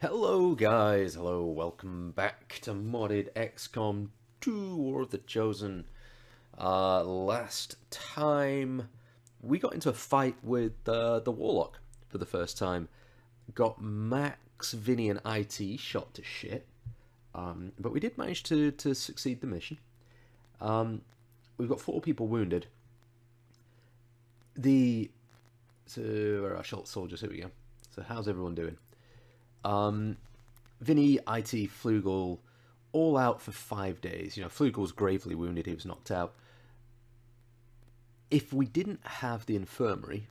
Hello guys, hello, welcome back to Modded XCOM 2 War of the Chosen. Last time we got into a fight with the Warlock for the first time. Got Max, Vinny and IT shot to shit. But we did manage to succeed the mission. We've got 4 people wounded. Where are our shot soldiers? Here we go. So how's everyone doing? Vinny, IT, Flugel, all out for 5 days. Flugel's gravely wounded. He was knocked out. If we didn't have the infirmary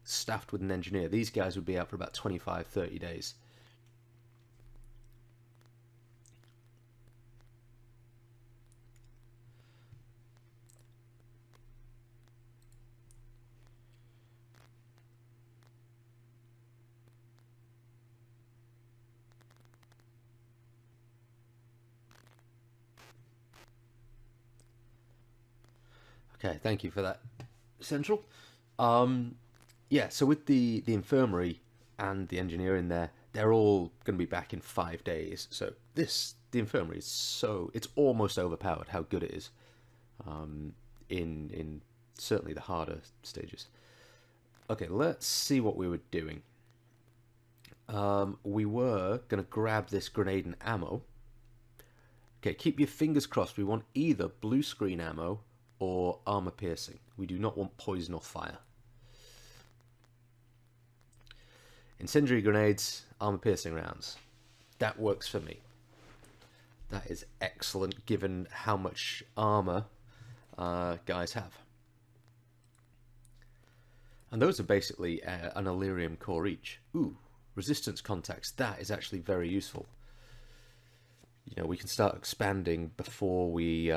staffed with an engineer, these guys would be out for about 25, 30 days. Okay, thank you for that, Central. Yeah, so with the infirmary and the engineer in there, they're all going to be back in 5 days. So the infirmary is it's almost overpowered how good it is. In certainly the harder stages. Okay, let's see what we were doing. We were going to grab this grenade and ammo. Okay, keep your fingers crossed. We want either blue screen ammo or armor piercing. We do not want poison or fire. Incendiary grenades, armor piercing rounds. That works for me. That is excellent given how much armor guys have. And those are basically an Illyrium core each. Ooh, resistance contacts. That is actually very useful. We can start expanding before we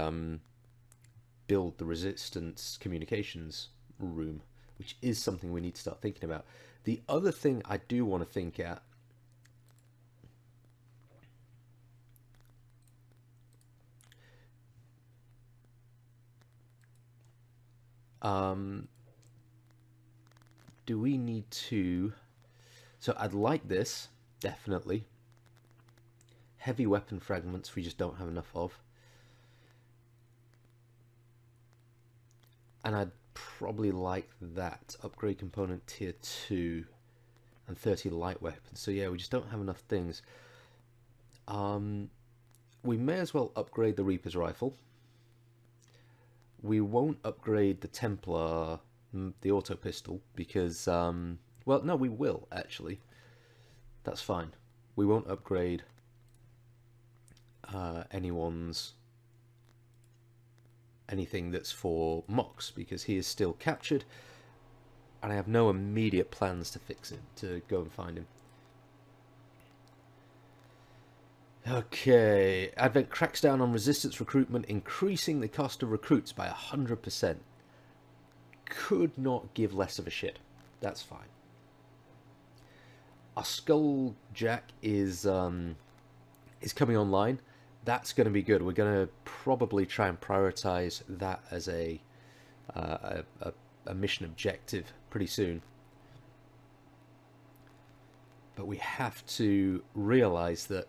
build the resistance communications room, which is something we need to start thinking about. The other thing I do want to think at do we need to... So I'd like this, definitely. Heavy weapon fragments we just don't have enough of. And I'd probably like that. Upgrade component tier 2 and 30 light weapons. So yeah, we just don't have enough things. We may as well upgrade the Reaper's rifle. We won't upgrade the Templar, the auto pistol, because, well, no, we will, actually. That's fine. We won't upgrade anything that's for Mox, because he is still captured, and I have no immediate plans to fix it, to go and find him. Okay, Advent cracks down on resistance recruitment, increasing the cost of recruits by 100%. Could not give less of a shit. That's fine. Our Skulljack is coming online. That's going to be good. We're going to probably try and prioritize that as a mission objective pretty soon. But we have to realize that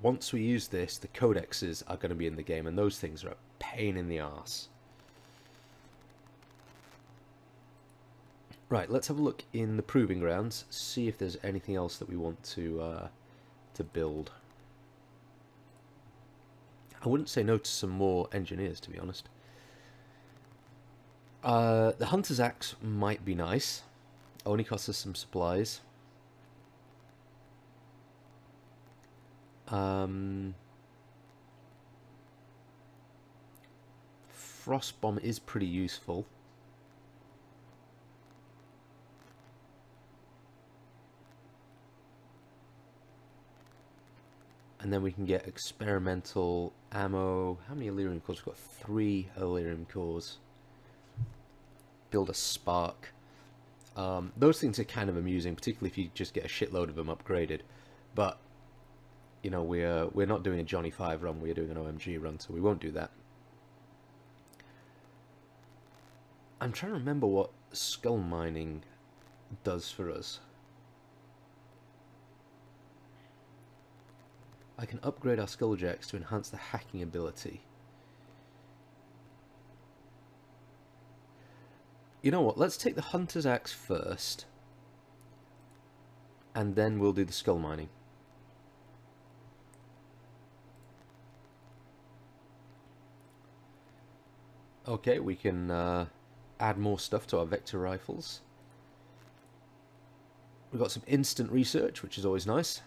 once we use this, the codexes are going to be in the game, and those things are a pain in the arse. Right, let's have a look in the proving grounds, see if there's anything else that we want to build. I wouldn't say no to some more engineers, to be honest. The Hunter's Axe might be nice. Only costs us some supplies. Frost Bomb is pretty useful. And then we can get experimental ammo. How many Illyrium cores? We've got 3 Illyrium cores. Build a spark. Those things are kind of amusing, particularly if you just get a shitload of them upgraded. But we're not doing a Johnny 5 run. We're doing an OMG run, so we won't do that. I'm trying to remember what skull mining does for us. I can upgrade our skilljacks to enhance the hacking ability. You know what? Let's take the hunter's axe first, and then we'll do the skull mining. Okay, we can add more stuff to our vector rifles. We've got some instant research, which is always nice.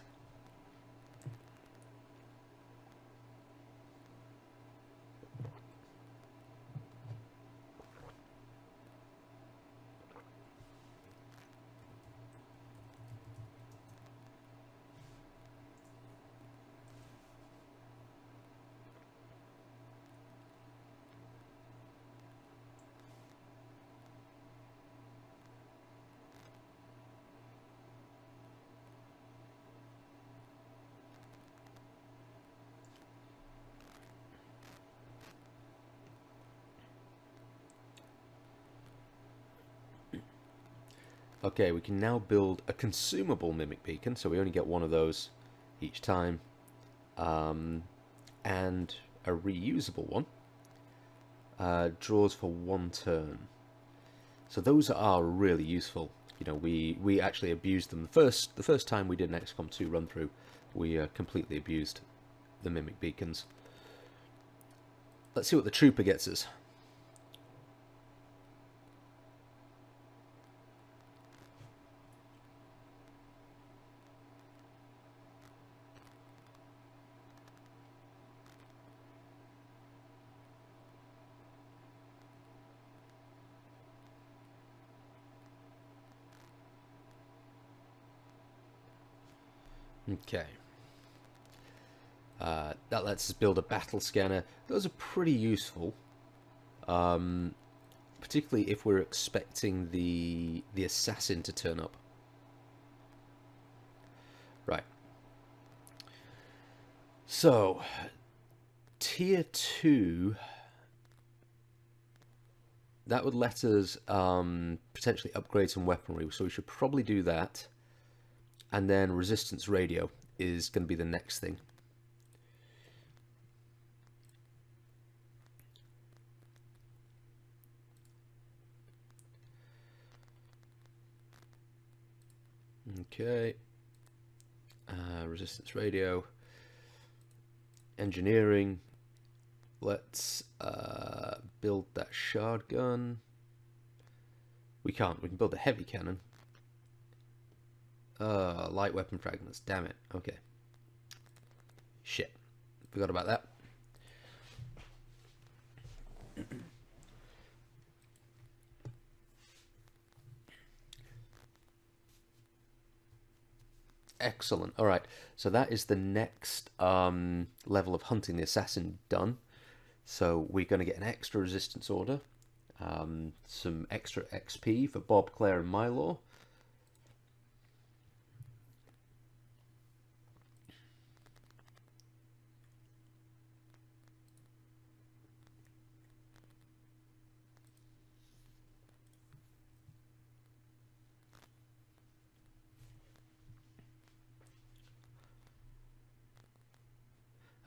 Okay, we can now build a consumable mimic beacon, so we only get one of those each time, and a reusable one. Draws for 1 turn. So those are really useful. You know, we actually abused them. The first time we did an XCOM 2 run through, we completely abused the mimic beacons. Let's see what the trooper gets us. Okay. That lets us build a battle scanner. Those are pretty useful, particularly if we're expecting the assassin to turn up. Right. So, tier 2, that would let us potentially upgrade some weaponry, so we should probably do that. And then resistance radio is going to be the next thing. Okay. Resistance radio. Engineering. Let's build that shard gun. We can't. We can build a heavy cannon. Light weapon fragments. Damn it. Okay. Shit. Forgot about that. Excellent. All right. So that is the next level of hunting the assassin done. So we're going to get an extra resistance order, some extra XP for Bob, Claire, and Mylor.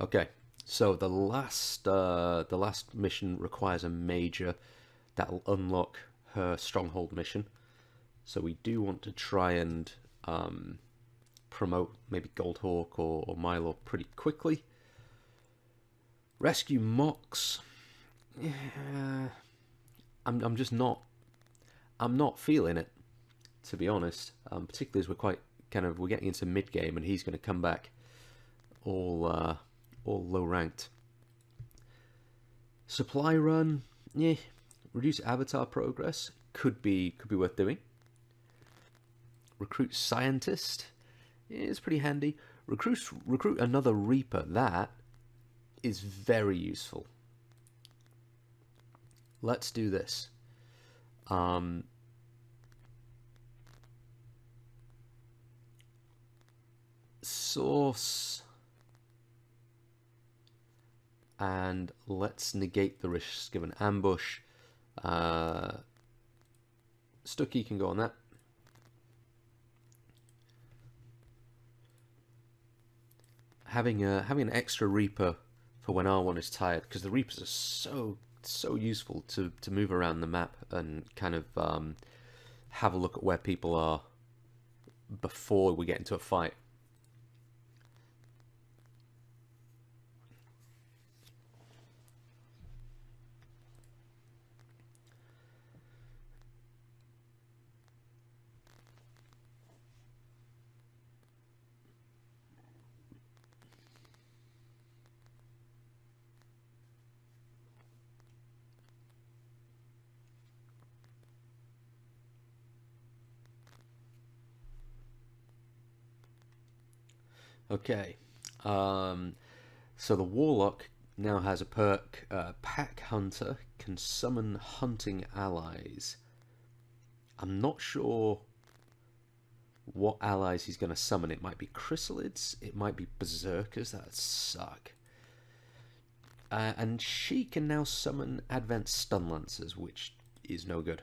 Okay, so the last mission requires a major that'll unlock her stronghold mission. So we do want to try and promote maybe Goldhawk or Mylor pretty quickly. Rescue Mox. Yeah, I'm just not. I'm not feeling it, to be honest. Particularly as we're getting into mid game and he's going to come back all low ranked. Supply run, yeah. Reduce avatar progress could be worth doing. Recruit scientist, yeah, it's pretty handy. Recruit another Reaper, that is very useful. Let's do this. Source. And let's negate the risk of an ambush. Stucky can go on that. having an extra Reaper for when R1 is tired, because the Reapers are so useful to move around the map and kind of have a look at where people are before we get into a fight. Okay, so the Warlock now has a perk, Pack Hunter, can summon hunting allies. I'm not sure what allies he's going to summon. It might be Chrysalids, it might be Berserkers, that suck. And she can now summon Advent Stun Lancers, which is no good.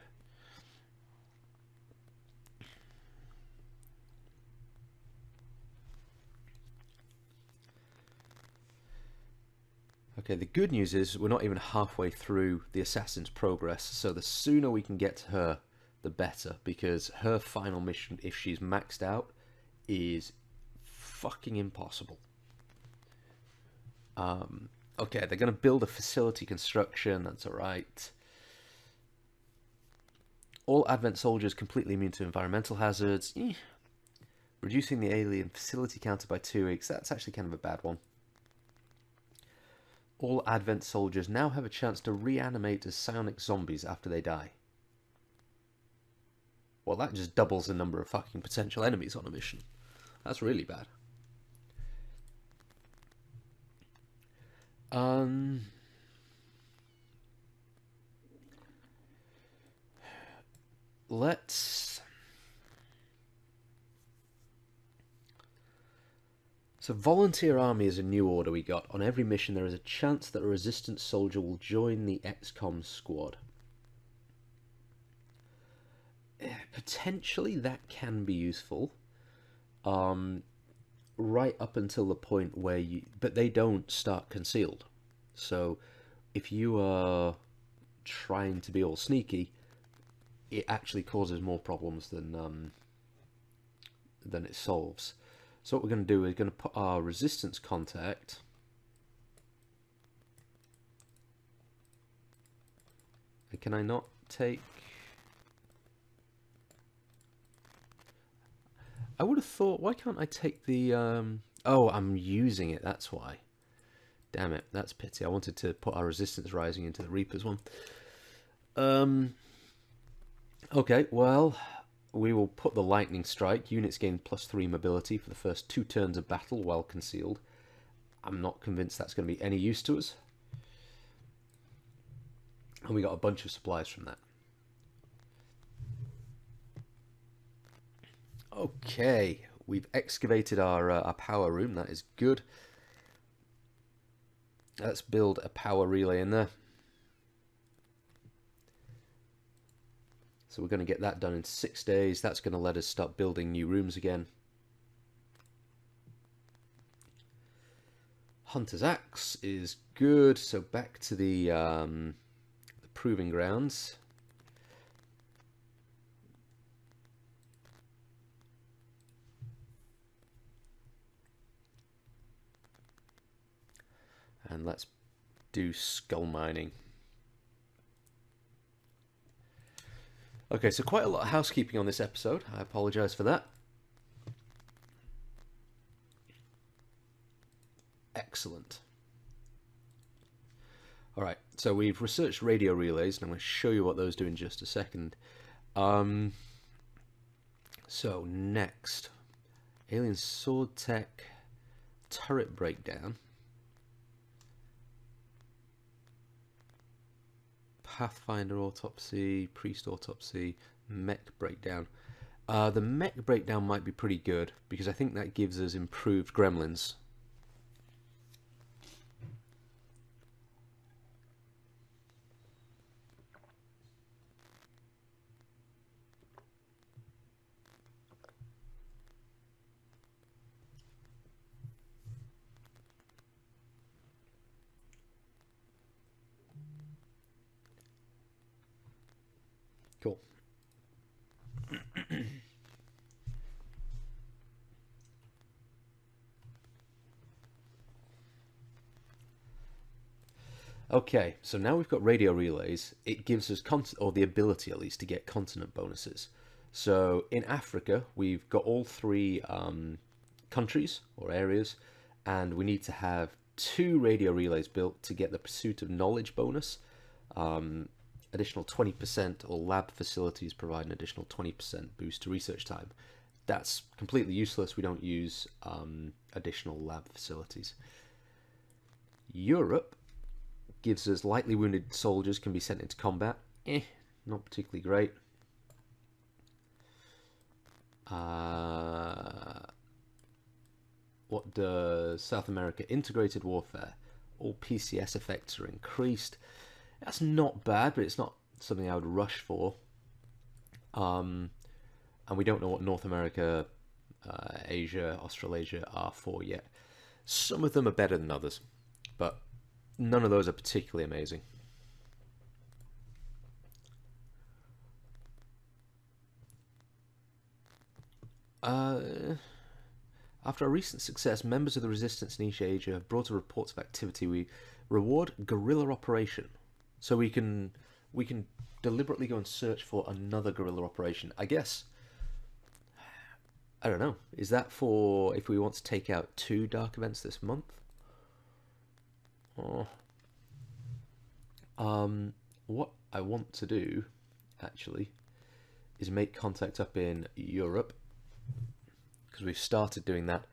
Okay, the good news is we're not even halfway through the Assassin's Progress, so the sooner we can get to her, the better, because her final mission, if she's maxed out, is fucking impossible. Okay, they're going to build a facility construction, that's alright. All Advent soldiers completely immune to environmental hazards. Reducing the alien facility counter by 2 weeks, that's actually kind of a bad one. All Advent soldiers now have a chance to reanimate as psionic zombies after they die. Well, that just doubles the number of fucking potential enemies on a mission. That's really bad. Let's... So Volunteer Army is a new order we got. On every mission there is a chance that a resistance soldier will join the XCOM squad. Potentially that can be useful. Right up until the point where you... But they don't start concealed. So if you are trying to be all sneaky, it actually causes more problems than it solves. So what we're going to do is going to put our resistance contact and can I not take... I would have thought, why can't I take the oh, I'm using it, that's why. Damn it, that's pity. I wanted to put our resistance rising into the Reapers one. Okay, well, we will put the lightning strike. Units gain +3 mobility for the first 2 turns of battle while concealed. I'm not convinced that's going to be any use to us. And we got a bunch of supplies from that. Okay, we've excavated our power room. That is good. Let's build a power relay in there. So we're going to get that done in 6 days. That's going to let us start building new rooms again. Hunter's Axe is good. So back to the proving grounds. And let's do skull mining. Okay, so quite a lot of housekeeping on this episode. I apologise for that. Excellent. Alright, so we've researched radio relays, and I'm going to show you what those do in just a second. So, next. Alien Sword Tech Turret Breakdown. Pathfinder Autopsy, Priest Autopsy, Mech Breakdown. The Mech Breakdown might be pretty good, because I think that gives us improved gremlins. Cool. Okay, so now we've got radio relays. It gives us or the ability at least to get continent bonuses. So in Africa, we've got all three countries or areas, and we need to have 2 radio relays built to get the pursuit of knowledge bonus. Additional 20%, or lab facilities provide an additional 20% boost to research time. That's completely useless. We don't use additional lab facilities. Europe gives us lightly wounded soldiers can be sent into combat. Not particularly great. What does South America? Integrated warfare. All PCS effects are increased. That's not bad, but it's not something I would rush for. And we don't know what North America, Asia, Australasia are for yet. Some of them are better than others, but none of those are particularly amazing. After a recent success, members of the resistance in East Asia have brought reports of activity. We reward guerrilla operation, so we can deliberately go and search for another guerrilla operation. I guess, I don't know. Is that for if we want to take out 2 dark events this month? Oh. What I want to do actually is make contact up in Europe, because we've started doing that,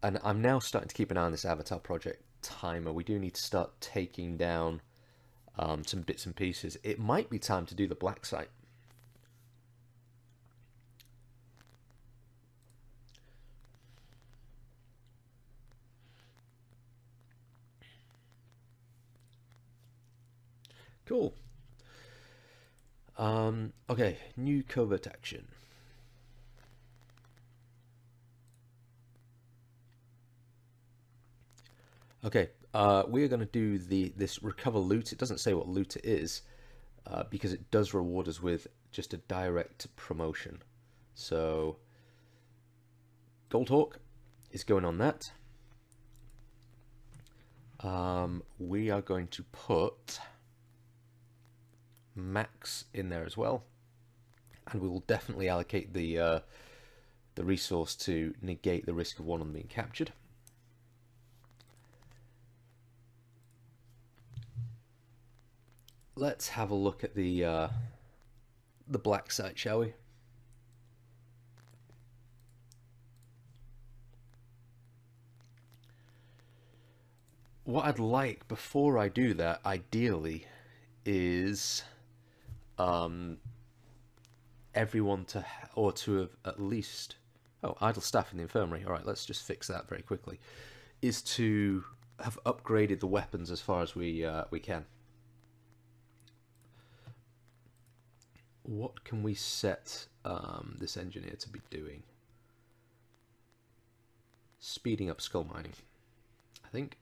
and I'm now starting to keep an eye on this Avatar project timer. We do need to start taking down some bits and pieces. It might be time to do the Blacksite. Cool. Okay, new covert action. Okay, we are going to do this recover loot. It doesn't say what loot it is, because it does reward us with just a direct promotion. So, Goldhawk is going on that. We are going to put Max in there as well, and we will definitely allocate the resource to negate the risk of one of them being captured. Let's have a look at the Blacksite, shall we? What I'd like before I do that, ideally, is everyone to have at least idle staff in the infirmary. All right, let's just fix that very quickly. Is to have upgraded the weapons as far as we can. What can we set this engineer to be doing? Speeding up skull mining, I think.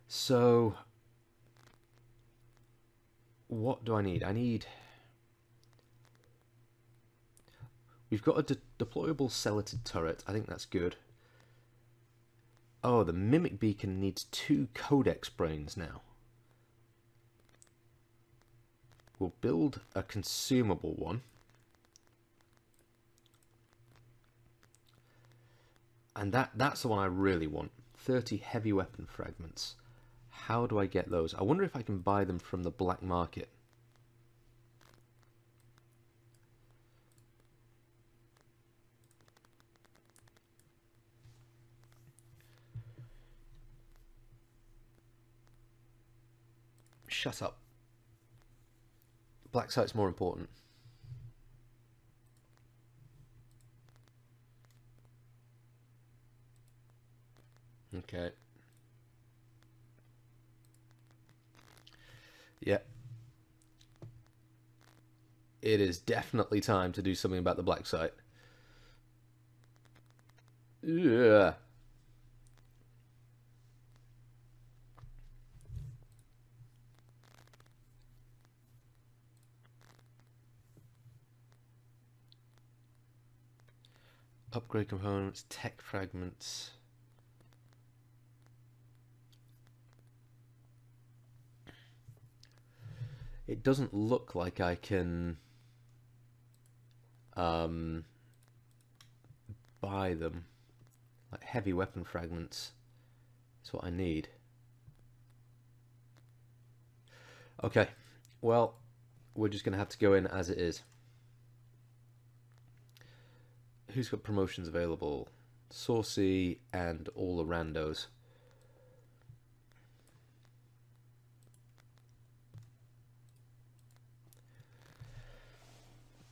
So, what do I need? We've got a deployable cellated turret. I think that's good. Oh, the Mimic Beacon needs 2 Codex brains now. We'll build a consumable one. And that's the one I really want. 30 heavy weapon fragments. How do I get those? I wonder if I can buy them from the black market. Shut up. Blacksite's more important. Okay. Yeah. It is definitely time to do something about the Blacksite. Yeah. Upgrade components, tech fragments. It doesn't look like I can buy them. Like heavy weapon fragments is what I need. Okay, well, we're just going to have to go in as it is. Who's got promotions available? Saucy and all the randos.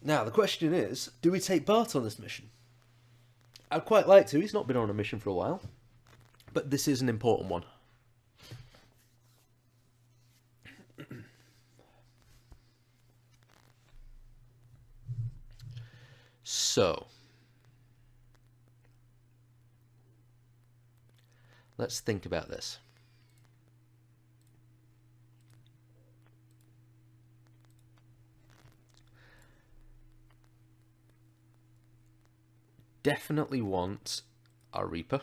Now, the question is, do we take Bart on this mission? I'd quite like to. He's not been on a mission for a while. But this is an important one. So, let's think about this. Definitely want a Reaper.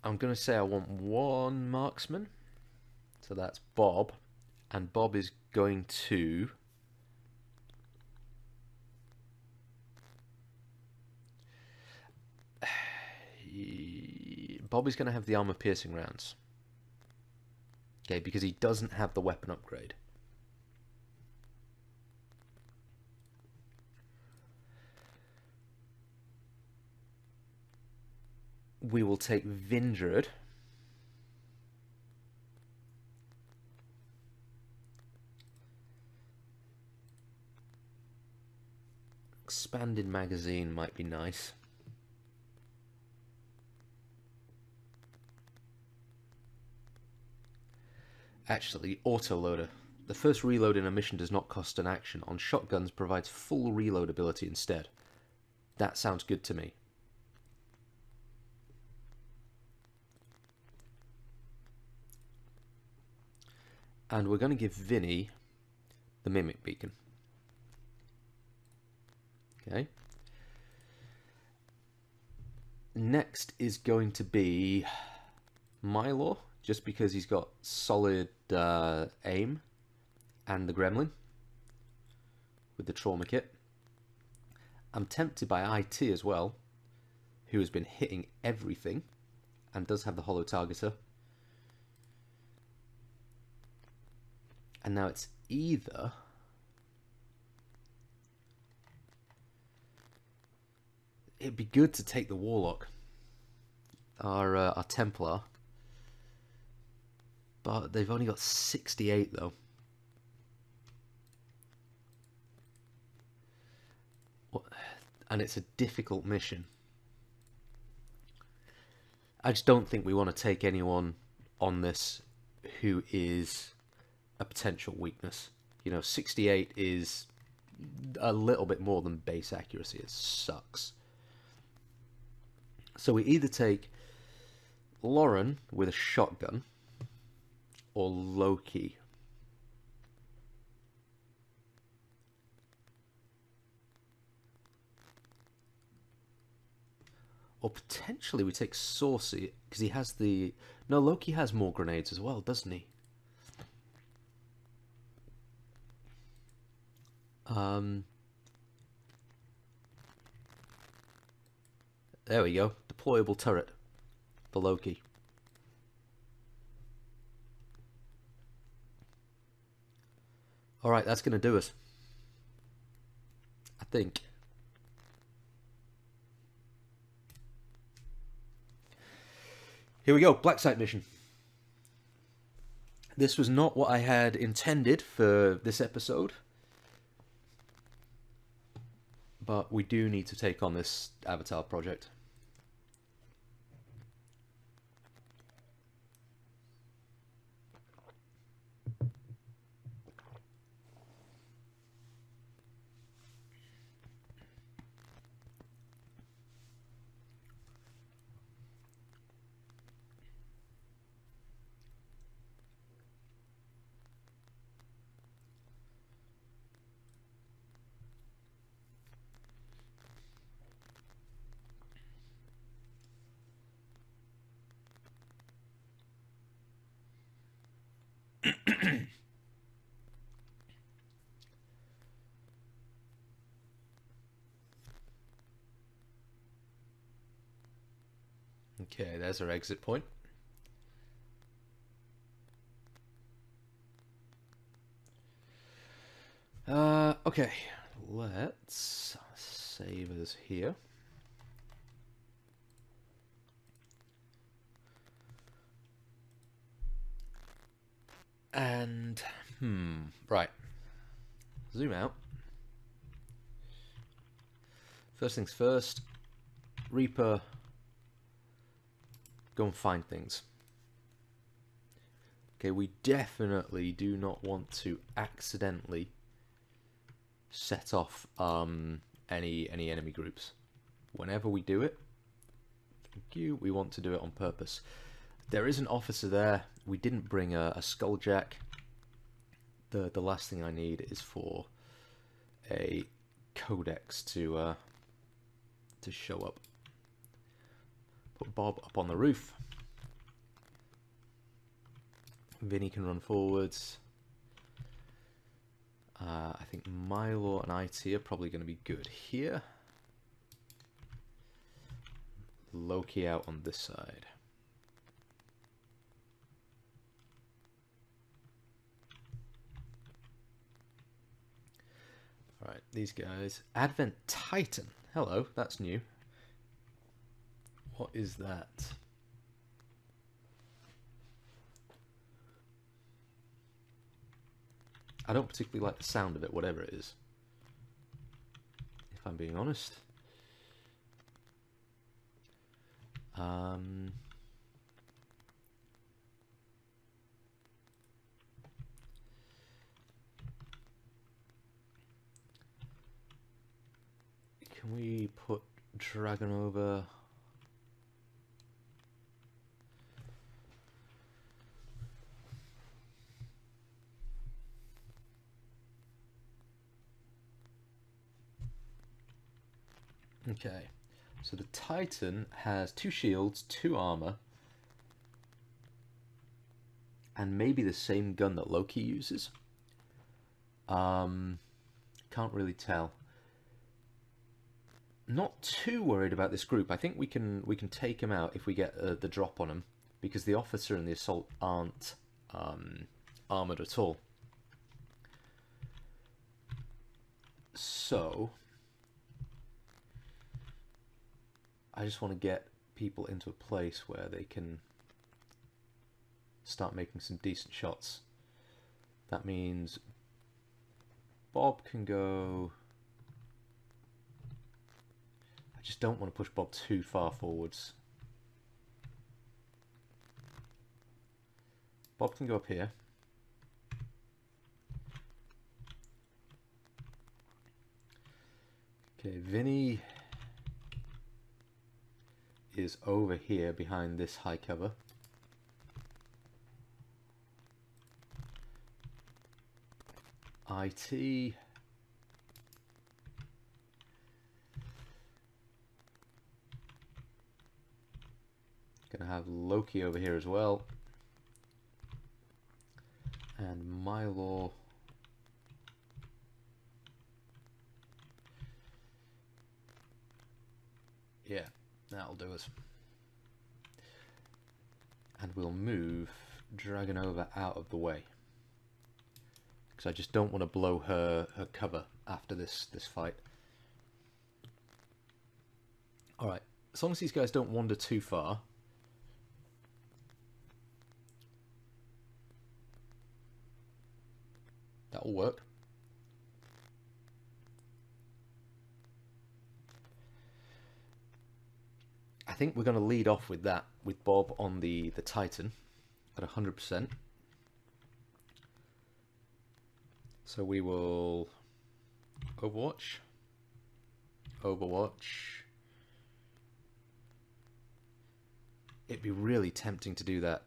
I'm going to say I want one marksman. So that's Bob. And Bob is going to... Bob is going to have the armor piercing rounds. Okay, because he doesn't have the weapon upgrade. We will take Vindred. Expanded magazine might be nice. Actually, autoloader. The first reload in a mission does not cost an action. On shotguns provides full reload ability instead. That sounds good to me. And we're going to give Vinny the Mimic Beacon. Okay. Next is going to be Mylor, just because he's got solid aim and the Gremlin with the trauma kit. I'm tempted by IT as well, who has been hitting everything and does have the holo targeter. And now it's either it'd be good to take the Warlock, our Templar, but they've only got 68 though. And it's a difficult mission. I just don't think we want to take anyone on this who is a potential weakness. You know, 68 is a little bit more than base accuracy. It sucks. So we either take Lauren with a shotgun or Loki. Or potentially we take Saucy, because he has the... No, Loki has more grenades as well, doesn't he? There we go. Deployable turret for Loki. Alright, that's going to do us. I think. Here we go, Blacksite mission. This was not what I had intended for this episode, but we do need to take on this Avatar project. Okay, there's our exit point. Okay, let's save us here. And, right. Zoom out. First things first, Reaper, go and find things. Okay, we definitely do not want to accidentally set off any enemy groups. Whenever we do it, thank you, we want to do it on purpose. There is an officer there. We didn't bring a skulljack. The last thing I need is for a codex to show up. Put Bob up on the roof. Vinny can run forwards. I think Milo and IT are probably going to be good here. Loki out on this side. Alright, these guys. Advent Titan. Hello, that's new. What is that? I don't particularly like the sound of it, whatever it is. If I'm being honest. Can we put Dragon over? Okay, so the Titan has 2 shields, 2 armor, and maybe the same gun that Loki uses. Can't really tell. Not too worried about this group. I think we can take him out if we get the drop on him, because the officer and the assault aren't armored at all. So I just want to get people into a place where they can start making some decent shots. That means Bob can go... I just don't want to push Bob too far forwards. Bob can go up here. Okay, Vinny is over here behind this high cover. IT. Gonna have Loki over here as well. And Milo. Yeah, that'll do us. And we'll move Dragonova out of the way, because I just don't want to blow her cover after this fight. Alright, as long as these guys don't wander too far. That'll work. I think we're going to lead off with that, with Bob on the Titan at 100%. So we will Overwatch. It'd be really tempting to do that.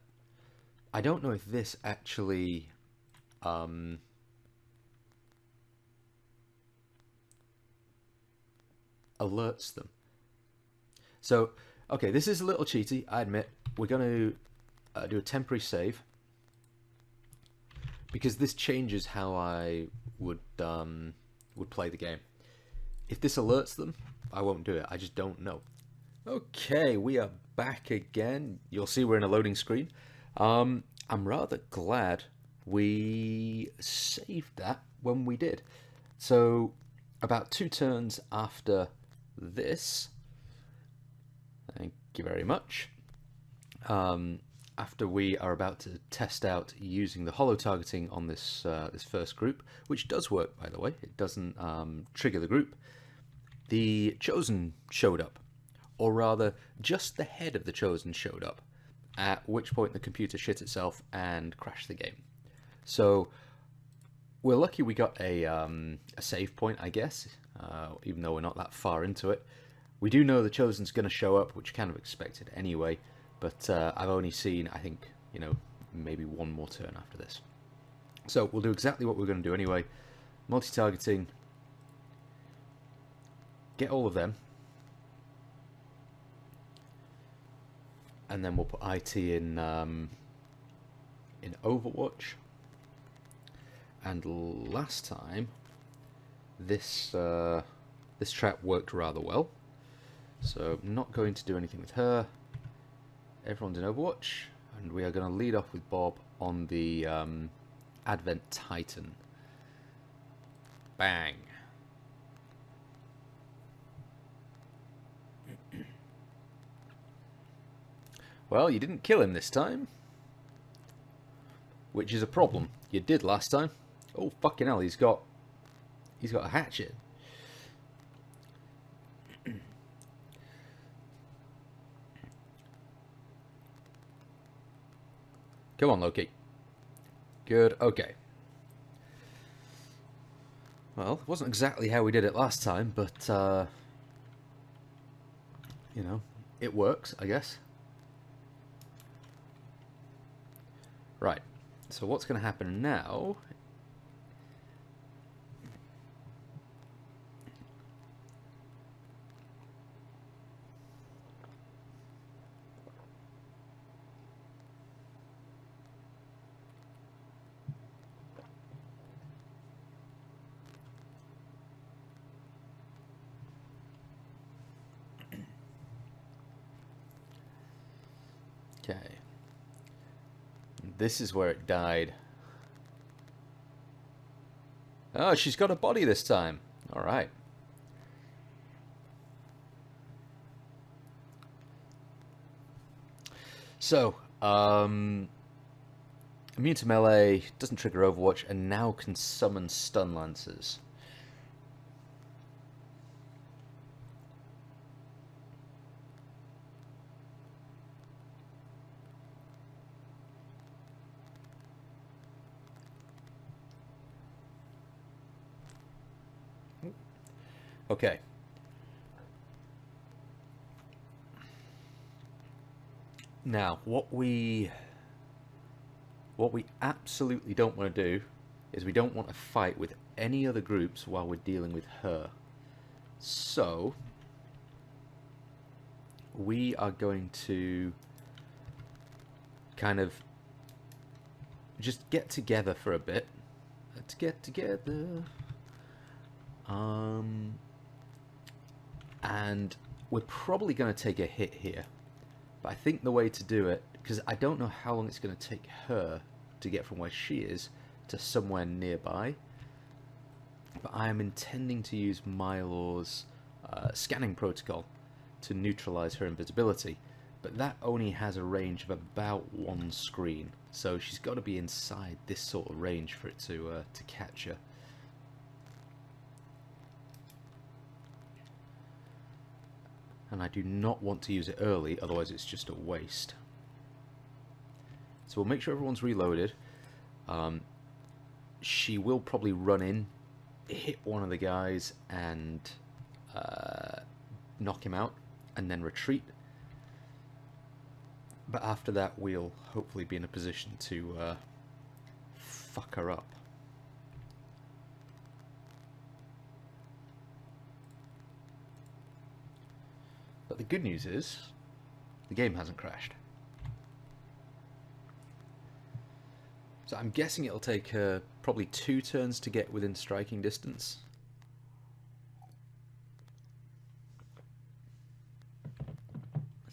I don't know if this actually alerts them. So, okay, this is a little cheaty, I admit. We're going to do a temporary save, because this changes how I would play the game. If this alerts them, I won't do it. I just don't know. Okay, we are back again. You'll see we're in a loading screen. I'm rather glad we saved that when we did. So, about 2 turns after this, thank you very much, after we are about to test out using the holo targeting on this this first group, which does work, by the way, it doesn't trigger the group, the Chosen showed up. Or rather, just the head of the Chosen showed up, at which point the computer shit itself and crashed the game. So we're lucky we got a save point, I guess, even though we're not that far into it. We do know the Chosen's going to show up, which kind of expected anyway, but I've only seen, I think, you know, maybe one more turn after this. So we'll do exactly what we're going to do anyway. Multi-targeting, get all of them, and then we'll put IT in Overwatch. And last time, this this trap worked rather well, so I'm not going to do anything with her. Everyone's in Overwatch, and we are going to lead off with Bob on the Advent Titan. Bang. Well, you didn't kill him this time, which is a problem. You did last time. Oh fucking hell! He's got a hatchet. Come on, Loki. Good. Okay. Well, it wasn't exactly how we did it last time, but you know, it works, I guess. Right, so what's going to happen now? Okay. This is where it died. Oh, she's got a body this time. All right. So, immune to melee, doesn't trigger Overwatch, and now can summon stun lancers. Okay. Now, what we absolutely don't want to do is we don't want to fight with any other groups while we're dealing with her. So, we are going to kind of just get together for a bit. Let's get together. And we're probably going to take a hit here. But I think the way to do it, because I don't know how long it's going to take her to get from where she is to somewhere nearby, but I am intending to use Mylor's scanning protocol to neutralize her invisibility. But that only has a range of about 1 screen, so she's got to be inside this sort of range for it to catch her. And I do not want to use it early, otherwise it's just a waste. So we'll make sure everyone's reloaded. She will probably run in, hit one of the guys, and knock him out, and then retreat. But after that, we'll hopefully be in a position to fuck her up. But the good news is, the game hasn't crashed. So I'm guessing it'll take probably 2 turns to get within striking distance.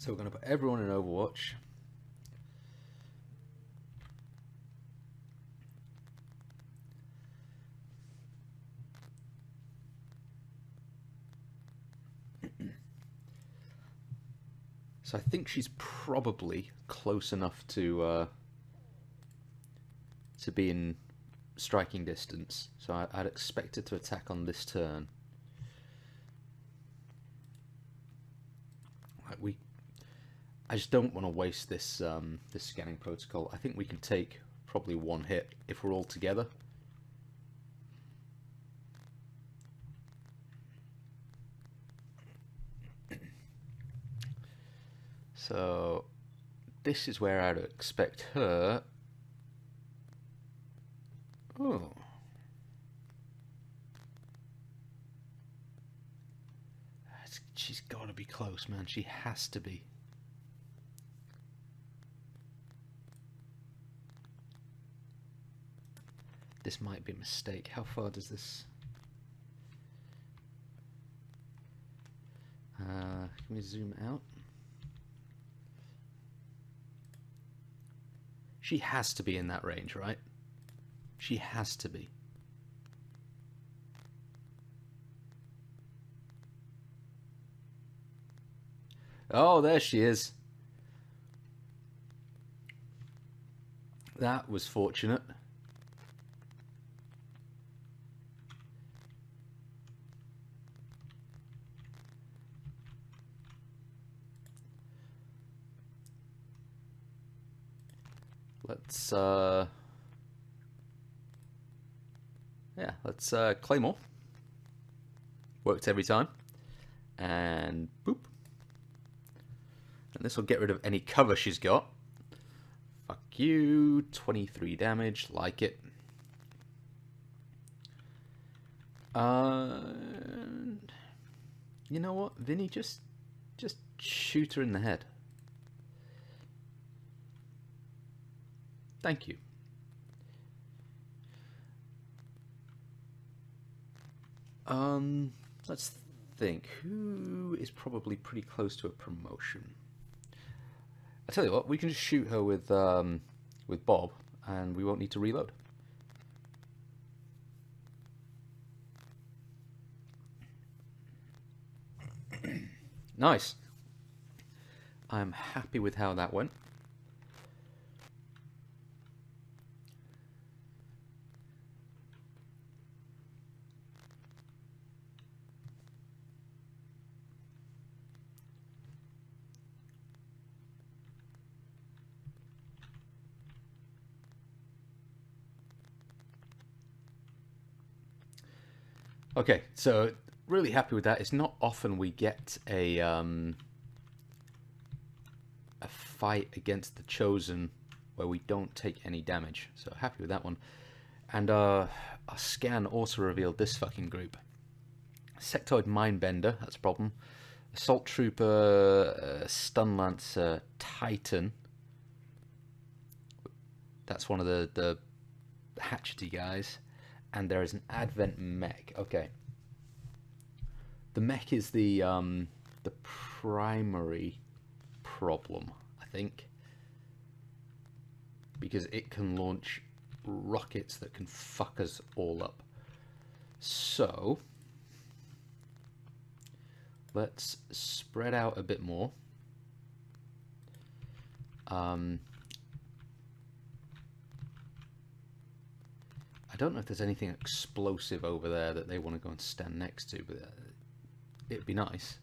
So we're going to put everyone in Overwatch. So I think she's probably close enough to be in striking distance. So I'd expect it to attack on this turn. I just don't want to waste this this scanning protocol. I think we can take probably one hit if we're all together. So this is where I'd expect her. Oh. She's got to be close, man. She has to be. This might be a mistake. How far does this... can we zoom out? She has to be in that range, right? She has to be. Oh, there she is. That was fortunate. Let's let's Claymore. Works every time. And boop. And this will get rid of any cover she's got. Fuck you. 23 damage. Like it. You know what, Vinny? Just shoot her in the head. Thank you. Let's think. Who is probably pretty close to a promotion? I tell you what, we can just shoot her with Bob, and we won't need to reload. Nice. I'm happy with how that went. Okay, so really happy with that. It's not often we get a fight against the Chosen where we don't take any damage. So happy with that one. And our scan also revealed this fucking group. Sectoid Mindbender, that's a problem. Assault Trooper, Stun Lancer, Titan. That's one of the hatchety guys. And there is an Advent mech. Okay. The mech is the primary problem, I think. Because it can launch rockets that can fuck us all up. So let's spread out a bit more. I don't know if there's anything explosive over there that they want to go and stand next to, but it'd be nice.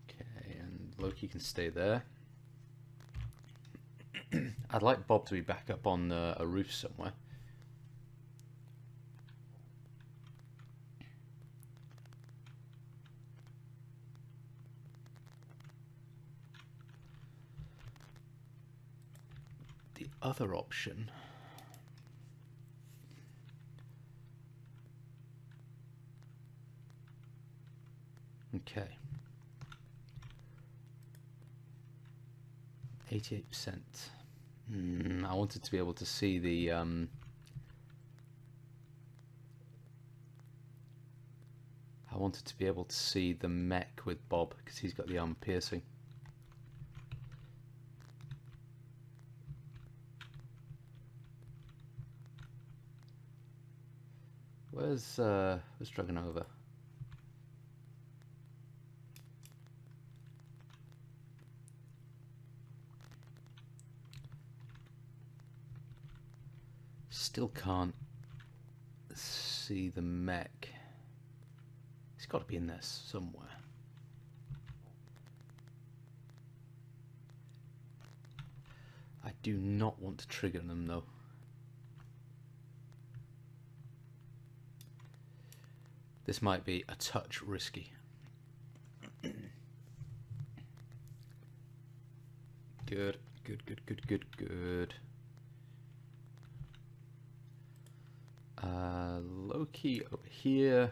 Okay, and Loki can stay there. I'd like Bob to be back up on a roof somewhere. Other option. Okay. 88%. I wanted to be able to see the I wanted to be able to see the mech with Bob because he's got the armor piercing. Where's Dragonova? Still can't see the mech. He's got to be in there somewhere. I do not want to trigger them though. This might be a touch risky. Good, good, good, good, good, good. Loki over here.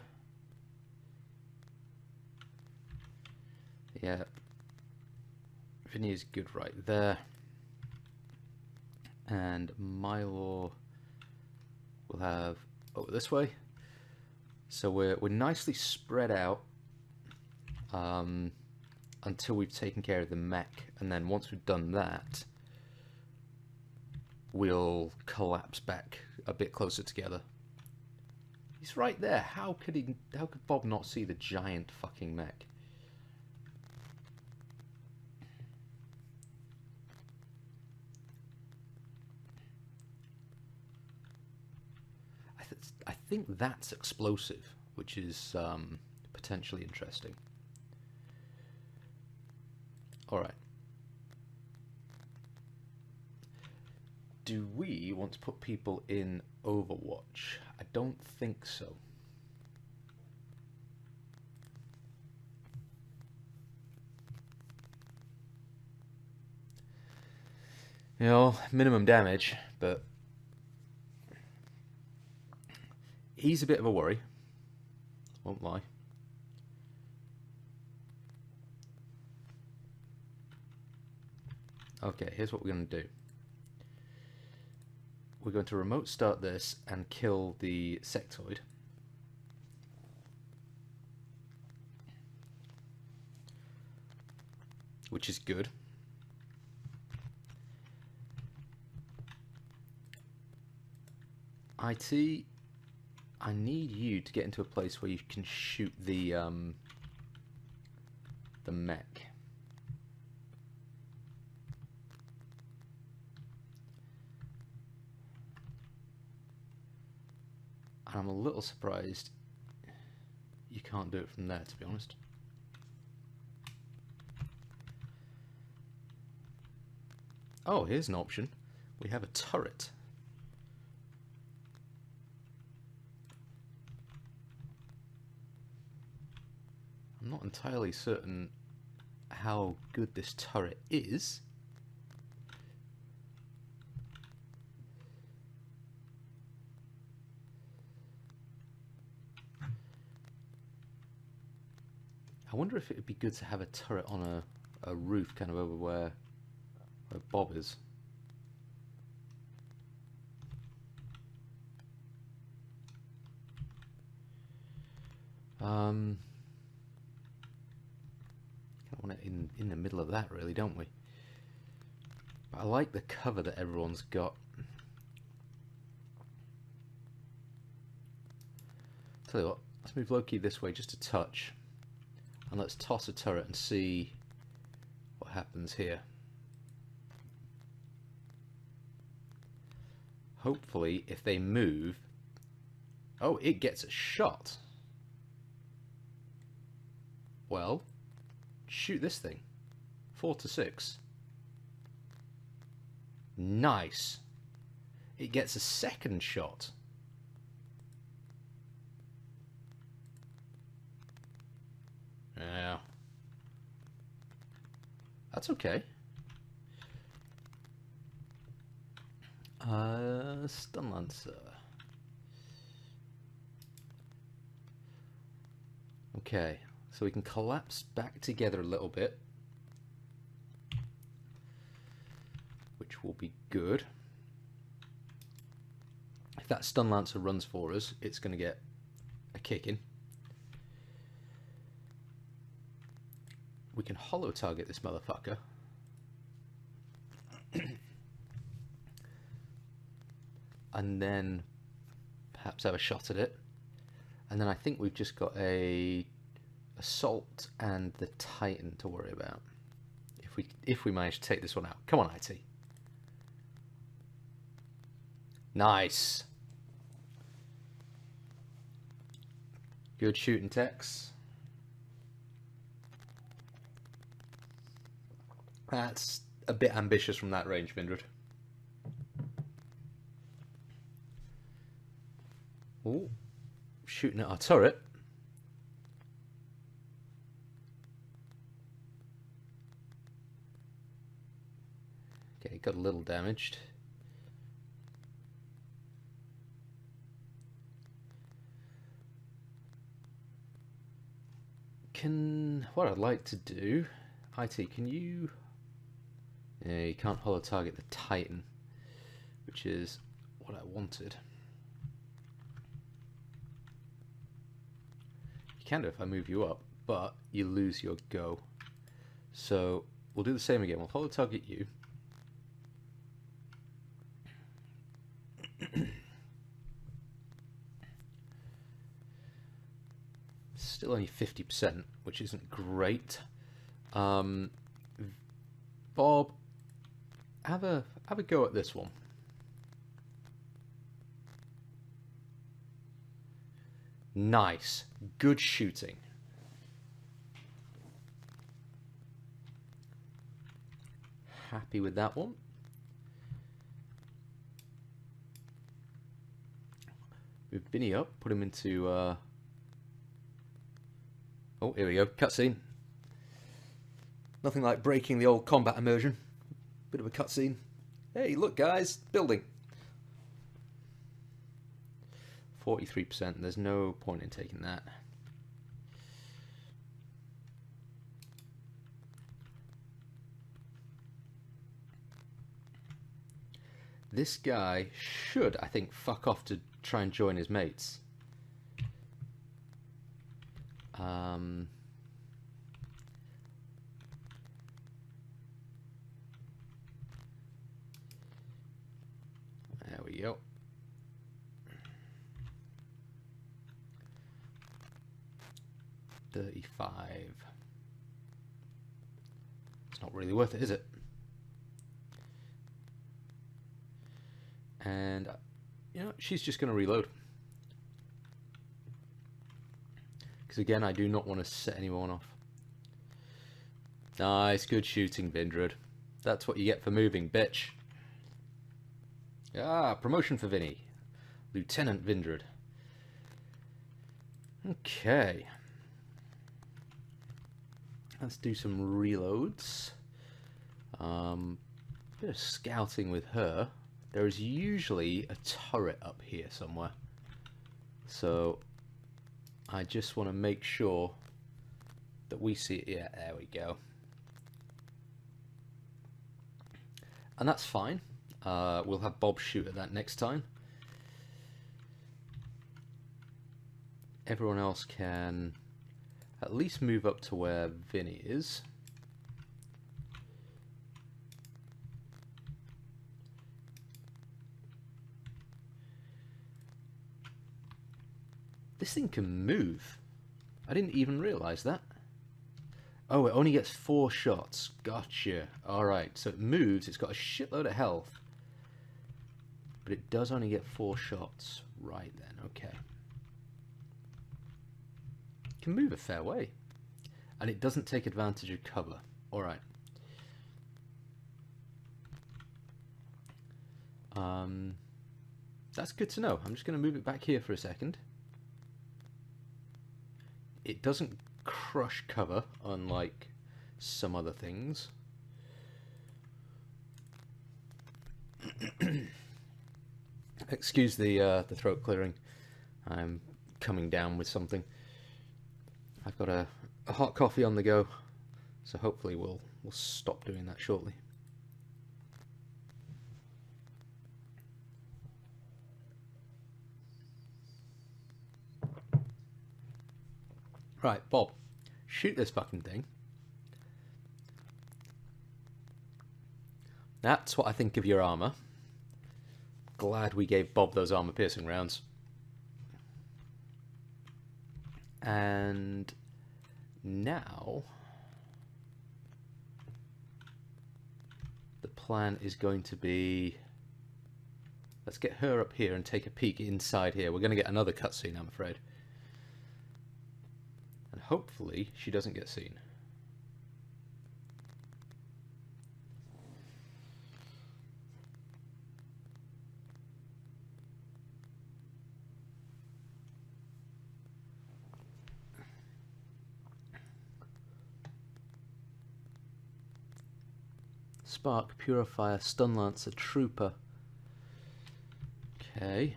Yeah. Vinny is good right there. And Milo will have over this way. So we're nicely spread out until we've taken care of the mech, and then once we've done that, we'll collapse back a bit closer together. He's right there. How could Bob not see the giant fucking mech? I think that's explosive, which is potentially interesting. Alright. Do we want to put people in Overwatch? I don't think so. You know, minimum damage, but he's a bit of a worry. Won't lie. Okay, here's what we're going to do. We're going to remote start this and kill the sectoid. Which is good. IT, I need you to get into a place where you can shoot the mech. And I'm a little surprised you can't do it from there, to be honest. Oh, here's an option. We have a turret. I'm not entirely certain how good this turret is. I wonder if it would be good to have a turret on a roof kind of over where Bob is. Kind of want it in the middle of that, really, don't we? But I like the cover that everyone's got. Tell you what, let's move Loki this way just a touch. And let's toss a turret and see what happens here. Hopefully, if they move... Oh, it gets a shot. Well, shoot this thing. 4 to 6. Nice. It gets a second shot. Yeah. That's okay. Stun Lancer. Okay, so we can collapse back together a little bit, which will be good. If that Stun Lancer runs for us, it's going to get a kick in. we can holo target this motherfucker. And then perhaps have a shot at it. And then I think we've just got a assault and the Titan to worry about. If we manage to take this one out. Come on, IT. Nice. Good shooting, Tex. That's a bit ambitious from that range, Vindred. Oh, shooting at our turret. Okay, got a little damaged. What I'd like to do, IT, can you... Yeah, you can't holo target the Titan, which is what I wanted. You can do if I move you up, but you lose your go. So we'll do the same again. We'll holo target you. Still only 50%, which isn't great. Bob, have a go at this one. Nice, good shooting. Happy with that one. Move Vinny up, put him into. Oh, here we go, cutscene. Nothing like breaking the old combat immersion. Bit of a cutscene. Hey, look, guys, building. 43%. There's no point in taking that. This guy should, I think, fuck off to try and join his mates. There we go. $35. It's not really worth it, is it? And you know, she's just going to reload. Because again, I do not want to set anyone off. Nice, good shooting, Vindred. That's what you get for moving, bitch. Ah, promotion for Vinny. Lieutenant Vindred. Okay. Let's do some reloads. Bit of scouting with her. There is usually a turret up here somewhere. So I just want to make sure that we see it. Yeah, there we go. And that's fine. We'll have Bob shoot at that next time. Everyone else can at least move up to where Vinny is. This thing can move. I didn't even realize that. Oh, it only gets 4 shots. Gotcha. Alright, so it moves. It's got a shitload of health. But it does only get 4 shots. Right then, okay. It can move a fair way. And it doesn't take advantage of cover. Alright. That's good to know. I'm just going to move it back here for a second. It doesn't crush cover, unlike some other things. Excuse the throat clearing. I'm coming down with something. I've got a hot coffee on the go, so hopefully we'll stop doing that shortly. Right, Bob, shoot this fucking thing. That's what I think of your armor. Glad we gave Bob those armor-piercing rounds. And now the plan is going to be, let's get her up here and take a peek inside here. We're going to get another cutscene, I'm afraid. And hopefully she doesn't get seen. Spark, Purifier, Stun Lancer, Trooper. Okay.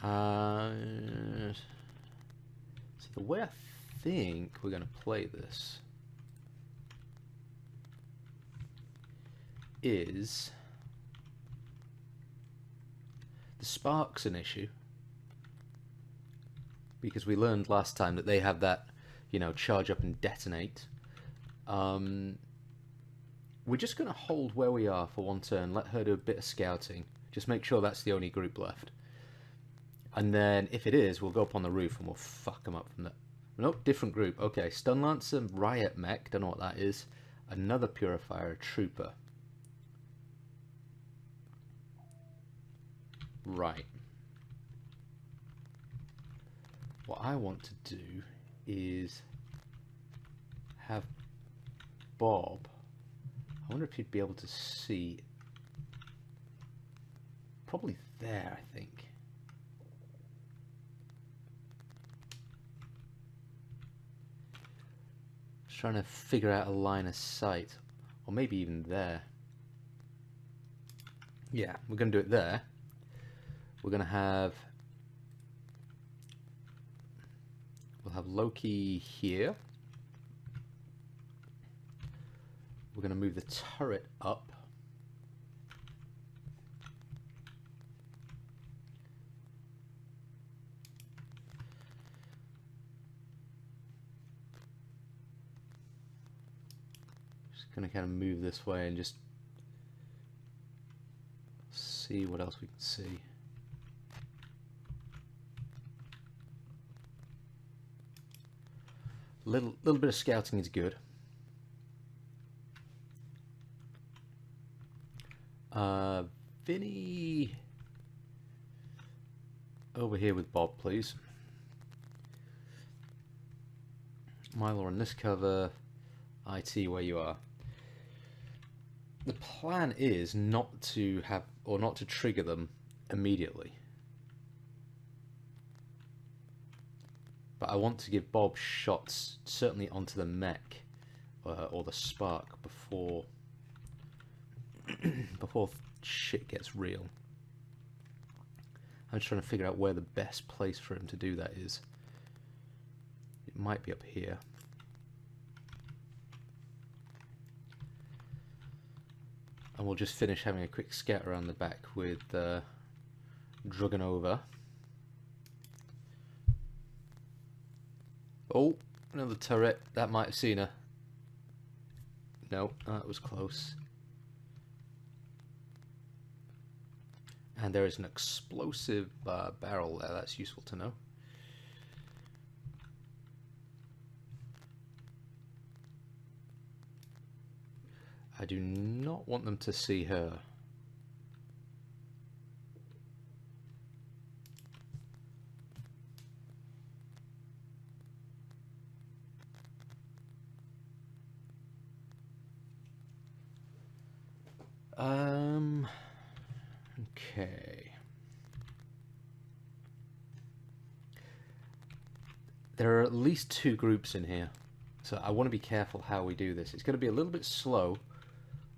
So the way I think we're going to play this is the Spark's an issue. Because we learned last time that they have that, you know, charge up and detonate. We're just going to hold where we are for one turn, let her do a bit of scouting. Just make sure that's the only group left. And then, if it is, we'll go up on the roof and we'll fuck them up from there. Nope, different group. Okay, Stun Lancer, Riot Mech, don't know what that is. Another Purifier, a Trooper. Right. What I want to do is have Bob. I wonder if he'd be able to see. Probably there, I think. Just trying to figure out a line of sight. Or maybe even there. Yeah, we're going to do it there. We're going to have... We'll have Loki here. We're going to move the turret up. Just going to kind of move this way and just see what else we can see. Little bit of scouting is good. Vinny, over here with Bob, please. Milo on this cover. IT, where you are. The plan is not to have, or not to trigger them immediately. But I want to give Bob shots, certainly onto the mech or the spark before before shit gets real. I'm just trying to figure out where the best place for him to do that is. It might be up here. And we'll just finish having a quick scout around the back with Dragonova. Oh, another turret. That might have seen her. No, that was close. And there is an explosive barrel there. That's useful to know. I do not want them to see her. Okay. There are at least 2 groups in here, so I want to be careful how we do this. It's going to be a little bit slow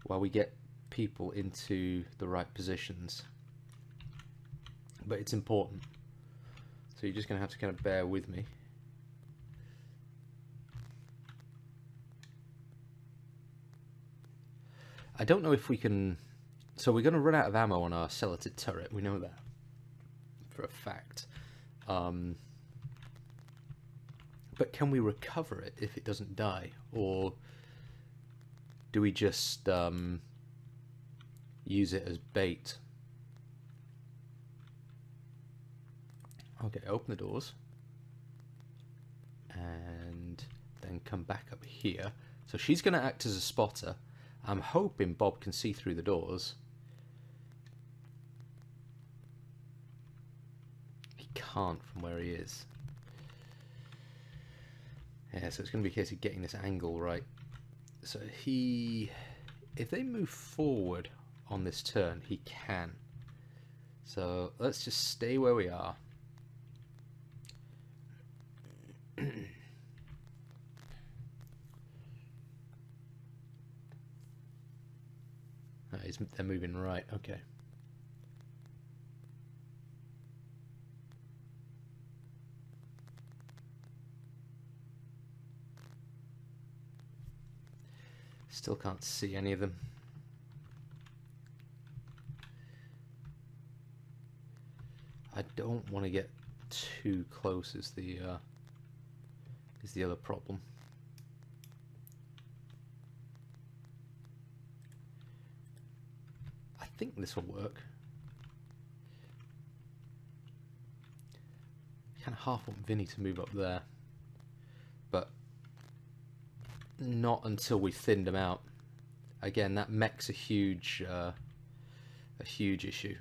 while we get people into the right positions, but it's important. So you're just going to have to kind of bear with me. I don't know if we can... So we're going to run out of ammo on our Celoted turret. We know that for a fact. But But can we recover it if it doesn't die? Or do we just use it as bait? Okay, open the doors. And then come back up here. So she's going to act as a spotter. I'm hoping Bob can see through the doors. He can't from where he is. Yeah, so it's going to be a case of getting this angle right. So if they move forward on this turn, he can. So let's just stay where we are. They're moving right, okay. Still can't see any of them. I don't want to get too close is the other problem. I think this will work. I kind of half want Vinny to move up there, but not until we've thinned him out. Again, that mech's a huge issue.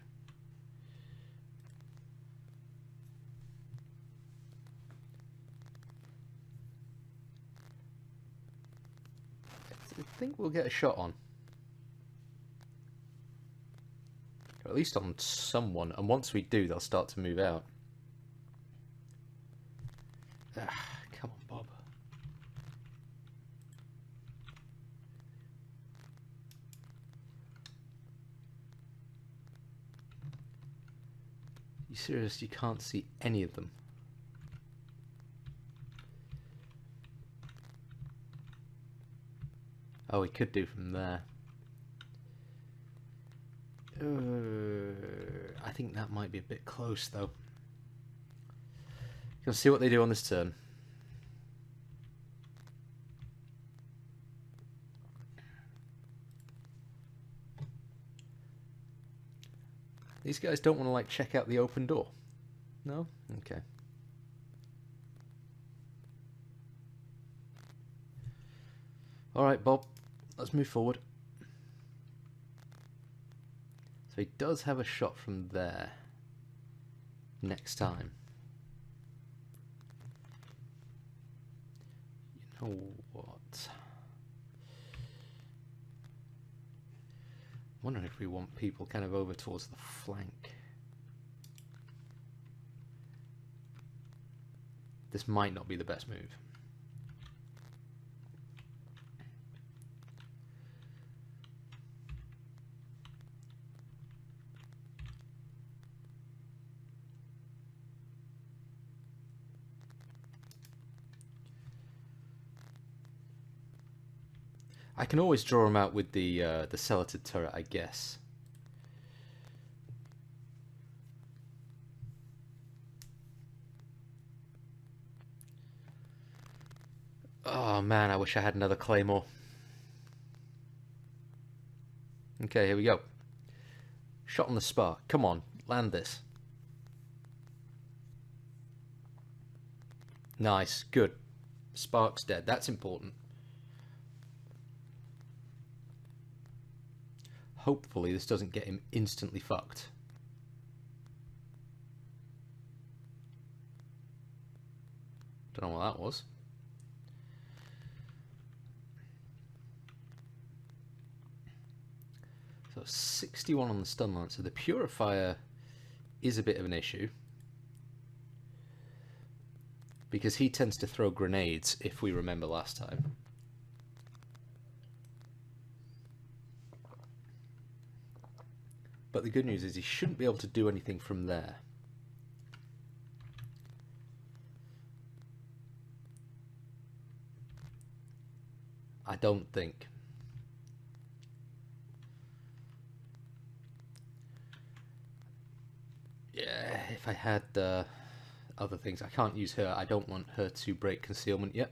I think we'll get a shot on. Or at least on someone, and once we do, they'll start to move out. Come on, Bob. You serious? You can't see any of them? Oh, we could do from there. I think that might be a bit close, though. You'll see what they do on this turn. These guys don't want to, like, check out the open door. No? Okay. Alright, Bob. Let's move forward. So he does have a shot from there. Next time. You know what? I'm wondering if we want people kind of over towards the flank. This might not be the best move. I can always draw them out with the cellated turret, I guess. Oh man, I wish I had another claymore. Okay, here we go. Shot on the spark. Come on, land this. Nice, good. Spark's dead. That's important. Hopefully this doesn't get him instantly fucked. Don't know what that was. So 61 on the stun lance. So the purifier is a bit of an issue, because he tends to throw grenades, if we remember last time. But the good news is he shouldn't be able to do anything from there. I don't think. Yeah, if I had other things. I can't use her. I don't want her to break concealment yet.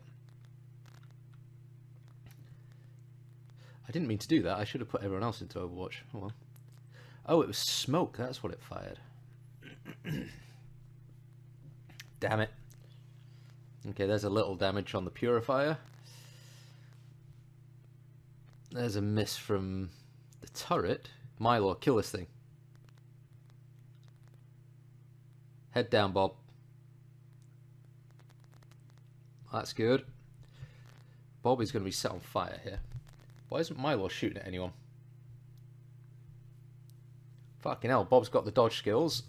I didn't mean to do that. I should have put everyone else into Overwatch. Oh well. Oh, it was smoke. That's what it fired. Damn it. Okay, there's a little damage on the purifier. There's a miss from the turret. Milo, kill this thing. Head down, Bob. That's good. Bob is going to be set on fire here. Why isn't Milo shooting at anyone? Fucking hell, Bob's got the dodge skills.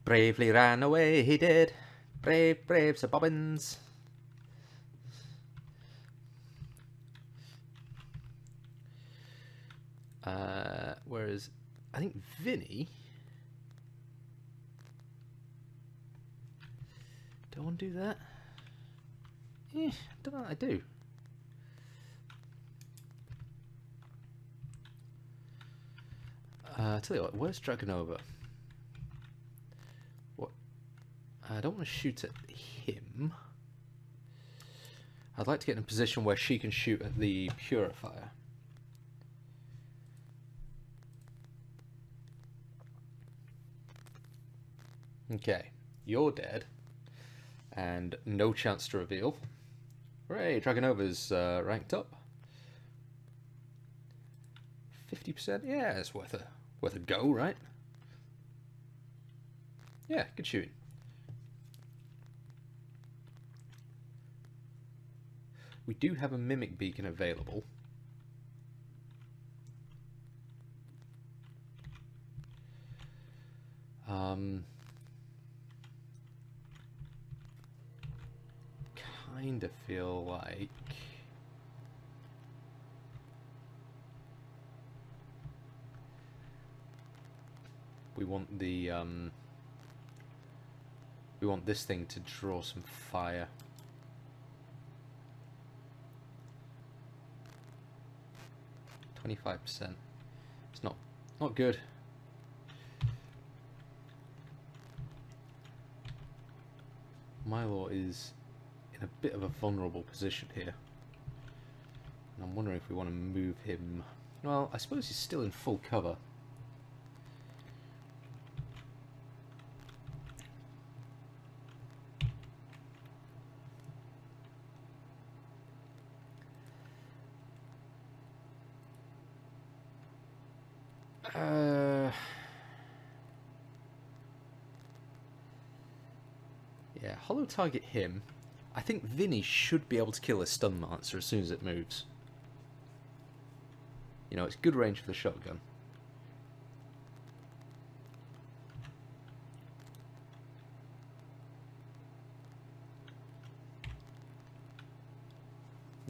Bravely ran away, he did. Brave, brave Sir Bobbins. Whereas, I think Vinny... Do I want to do that? I don't know what I do. Tell you what, where's Dragonova? What? I don't want to shoot at him. I'd like to get in a position where she can shoot at the purifier. Okay, you're dead. And no chance to reveal. Hooray, Dragonova's ranked up. 50%? Yeah, it's worth a go, right? Yeah, good shooting. We do have a mimic beacon available. Kind of feel like we want the we want this thing to draw some fire. %. It's not good. Milo is in a bit of a vulnerable position here. And I'm wondering if we want to move him. Well, I suppose he's still in full cover. Yeah, hollow target him. I think Vinny should be able to kill a stun monster as soon as it moves. You know, it's good range for the shotgun.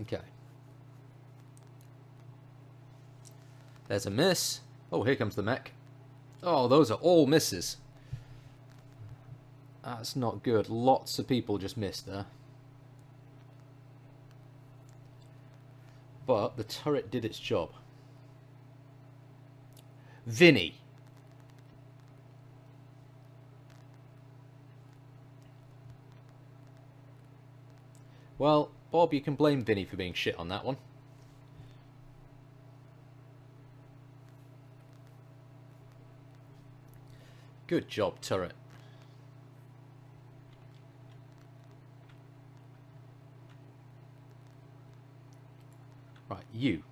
Okay. There's a miss. Oh, here comes the mech. Oh, those are all misses. That's not good. Lots of people just missed there. But the turret did its job. Vinny. Well, Bob, you can blame Vinny for being shit on that one. Good job, turret. Right, you.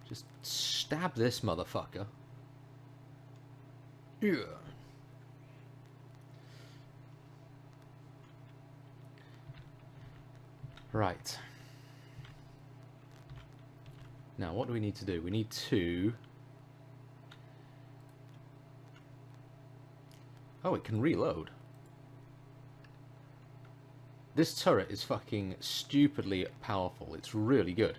Just stab this motherfucker. Yeah. Right. Now, what do we need to do? We need to... Oh, it can reload. This turret is fucking stupidly powerful. It's really good.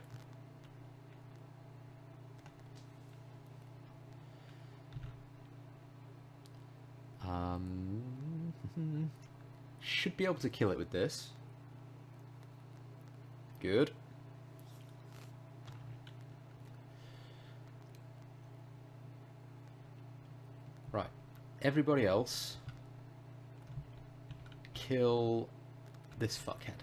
Should be able to kill it with this. Good. Right. Everybody else, kill this fuckhead.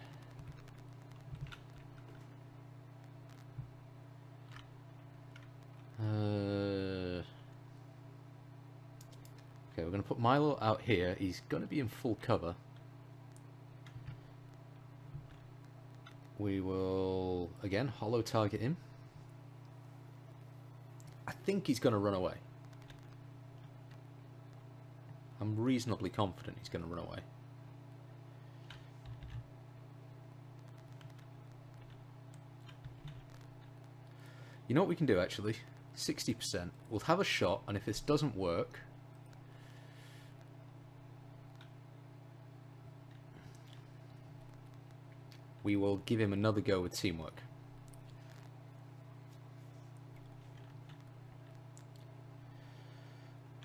Okay, we're going to put Milo out here. He's going to be in full cover. We will, again, hollow target him. I think he's going to run away. I'm reasonably confident he's going to run away. You know what we can do, actually? 60%. We'll have a shot, and if this doesn't work... we will give him another go with teamwork.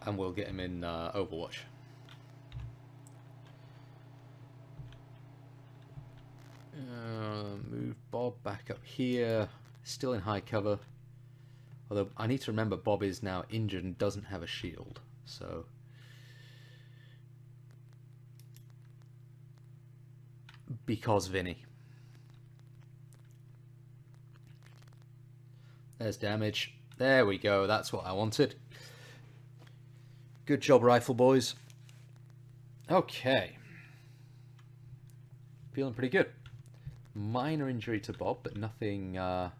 And we'll get him in Overwatch. Move Bob back up here. Still in high cover. Although I need to remember Bob is now injured and doesn't have a shield. So... because Vinny. There's damage. There we go. That's what I wanted. Good job, Rifle Boys. Okay. Feeling pretty good. Minor injury to Bob, but nothing... nothing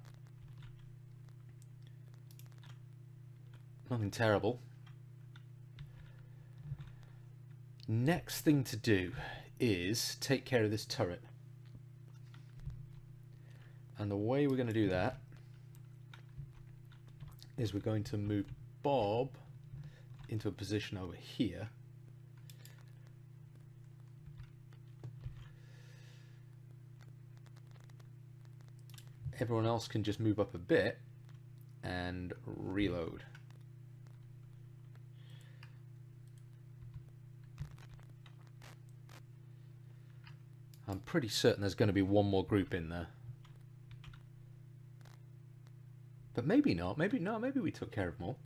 terrible. Next thing to do is take care of this turret. And the way we're going to do that is we're going to move Bob into a position over here. Everyone else can just move up a bit and reload. I'm pretty certain there's going to be one more group in there. But maybe not. Maybe we took care of them all.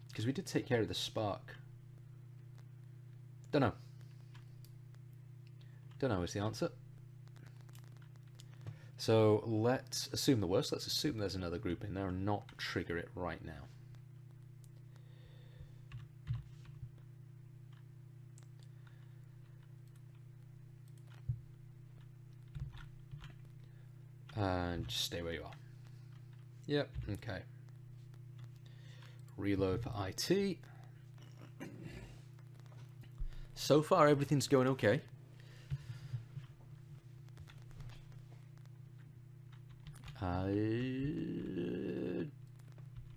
Because we did take care of the spark. Don't know. Don't know is the answer. So let's assume the worst. Let's assume there's another group in there and not trigger it right now. And just stay where you are. Yep, okay. Reload for IT. So far, everything's going okay.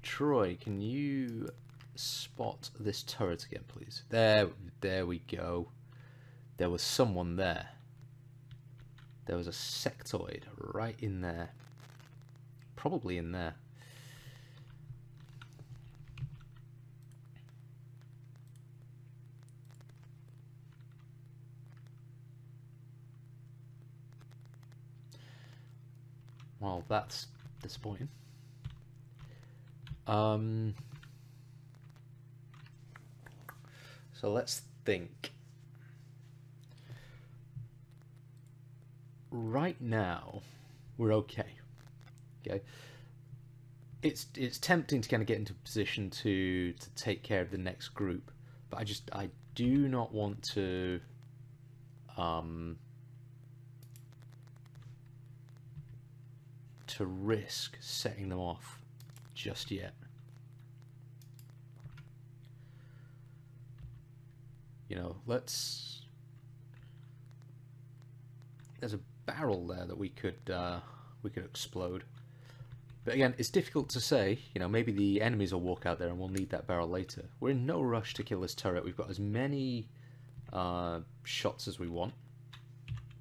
Troy, can you spot this turret again, please? There we go. There was someone there. There was a sectoid right in there. Probably in there. Well, that's disappointing. So let's think. Right now, we're okay. Okay. It's tempting to kind of get into a position to take care of the next group, but I do not want to risk setting them off just yet. You know, there's a barrel there that we could explode. But again, it's difficult to say. You know, maybe the enemies will walk out there and we'll need that barrel later. We're in no rush to kill this turret. We've got as many shots as we want.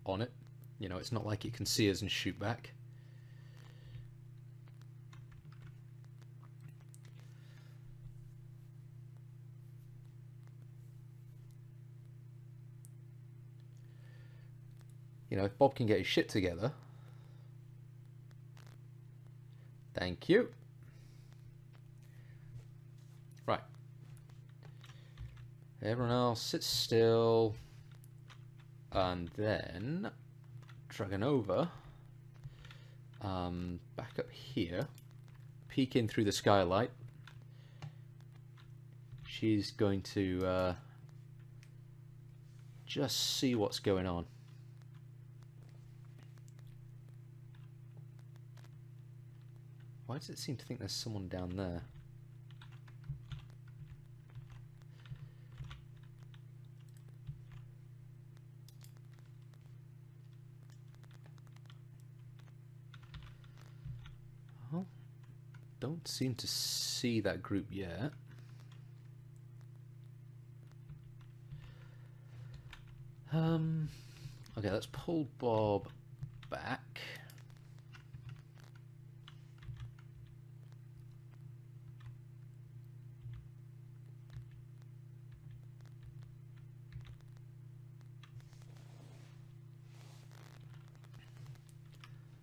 on it. You know, it's not like it can see us and shoot back. You know, if Bob can get his shit together. Thank you. Right. Everyone else, sit still. And then dragging over. Back up here. Peek in through the skylight. She's going to just see what's going on. Why does it seem to think there's someone down there? Oh, don't seem to see that group yet. Okay, let's pull Bob back.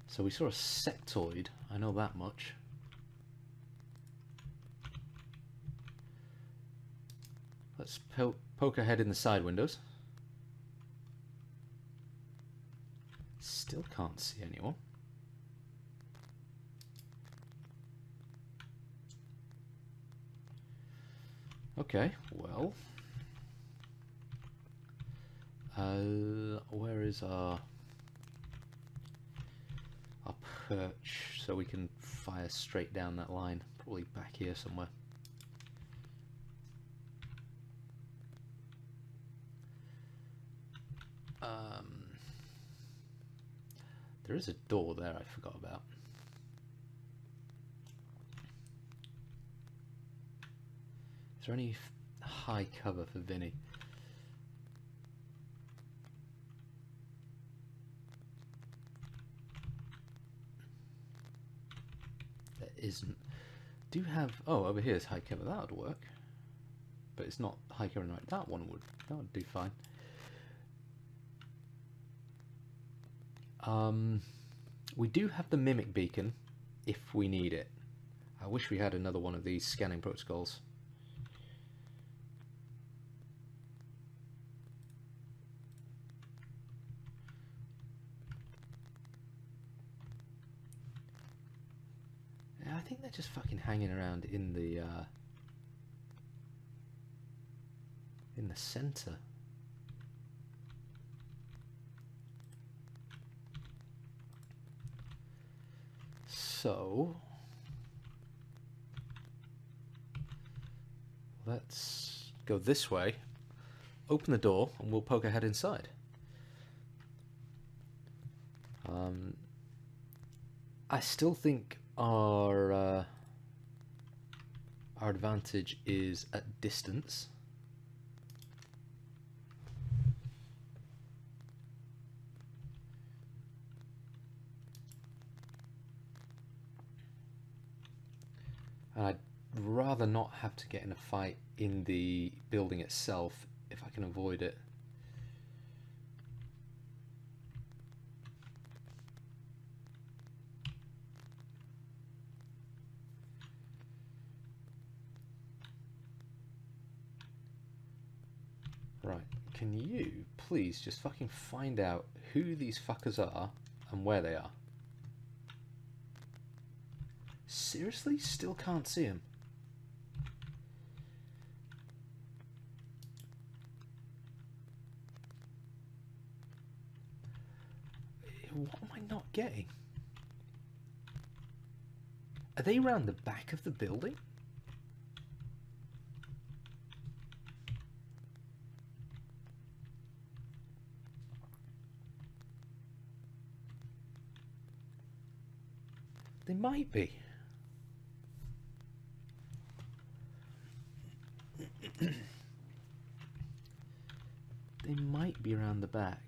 So we saw a sectoid, I know that much. Let's poke our head in the side windows. Still can't see anyone. Okay, well. Where is our perch so we can fire straight down that line? Probably back here somewhere. There is a door there I forgot about. Is there any high cover for Vinny? There isn't. Do have... Oh, over here is high cover. That would work. But it's not high cover right. That one would. That would do fine. We do have the mimic beacon if we need it. I wish we had another one of these scanning protocols. Yeah, I think they're just fucking hanging around in the center. So let's go this way, open the door, and we'll poke our head inside. I still think our advantage is at distance. And I'd rather not have to get in a fight in the building itself if I can avoid it. Right, can you please just fucking find out who these fuckers are and where they are? Seriously? Still can't see him. What am I not getting? Are they around the back of the building? They might be. They might be around the back.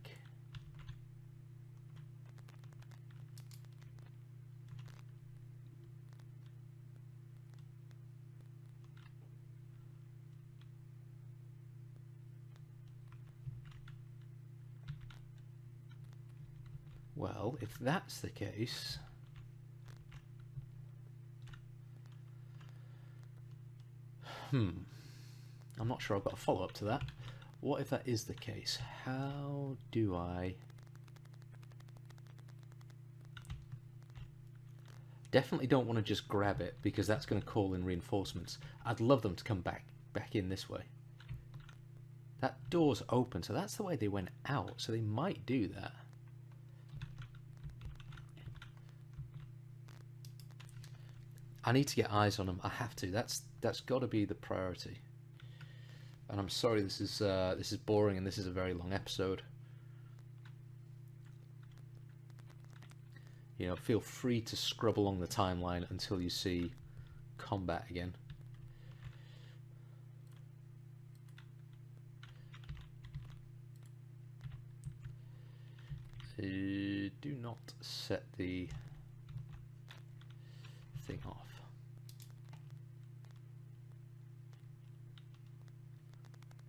Well, if that's the case... I'm not sure I've got a follow-up to that. What if that is the case? How do I... Definitely don't want to just grab it, because that's going to call in reinforcements. I'd love them to come back in this way. That door's open, so that's the way they went out, so they might do that. I need to get eyes on them. I have to. That's got to be the priority. And I'm sorry this is boring and this is a very long episode. You know, feel free to scrub along the timeline until you see combat again. Do not set the thing off.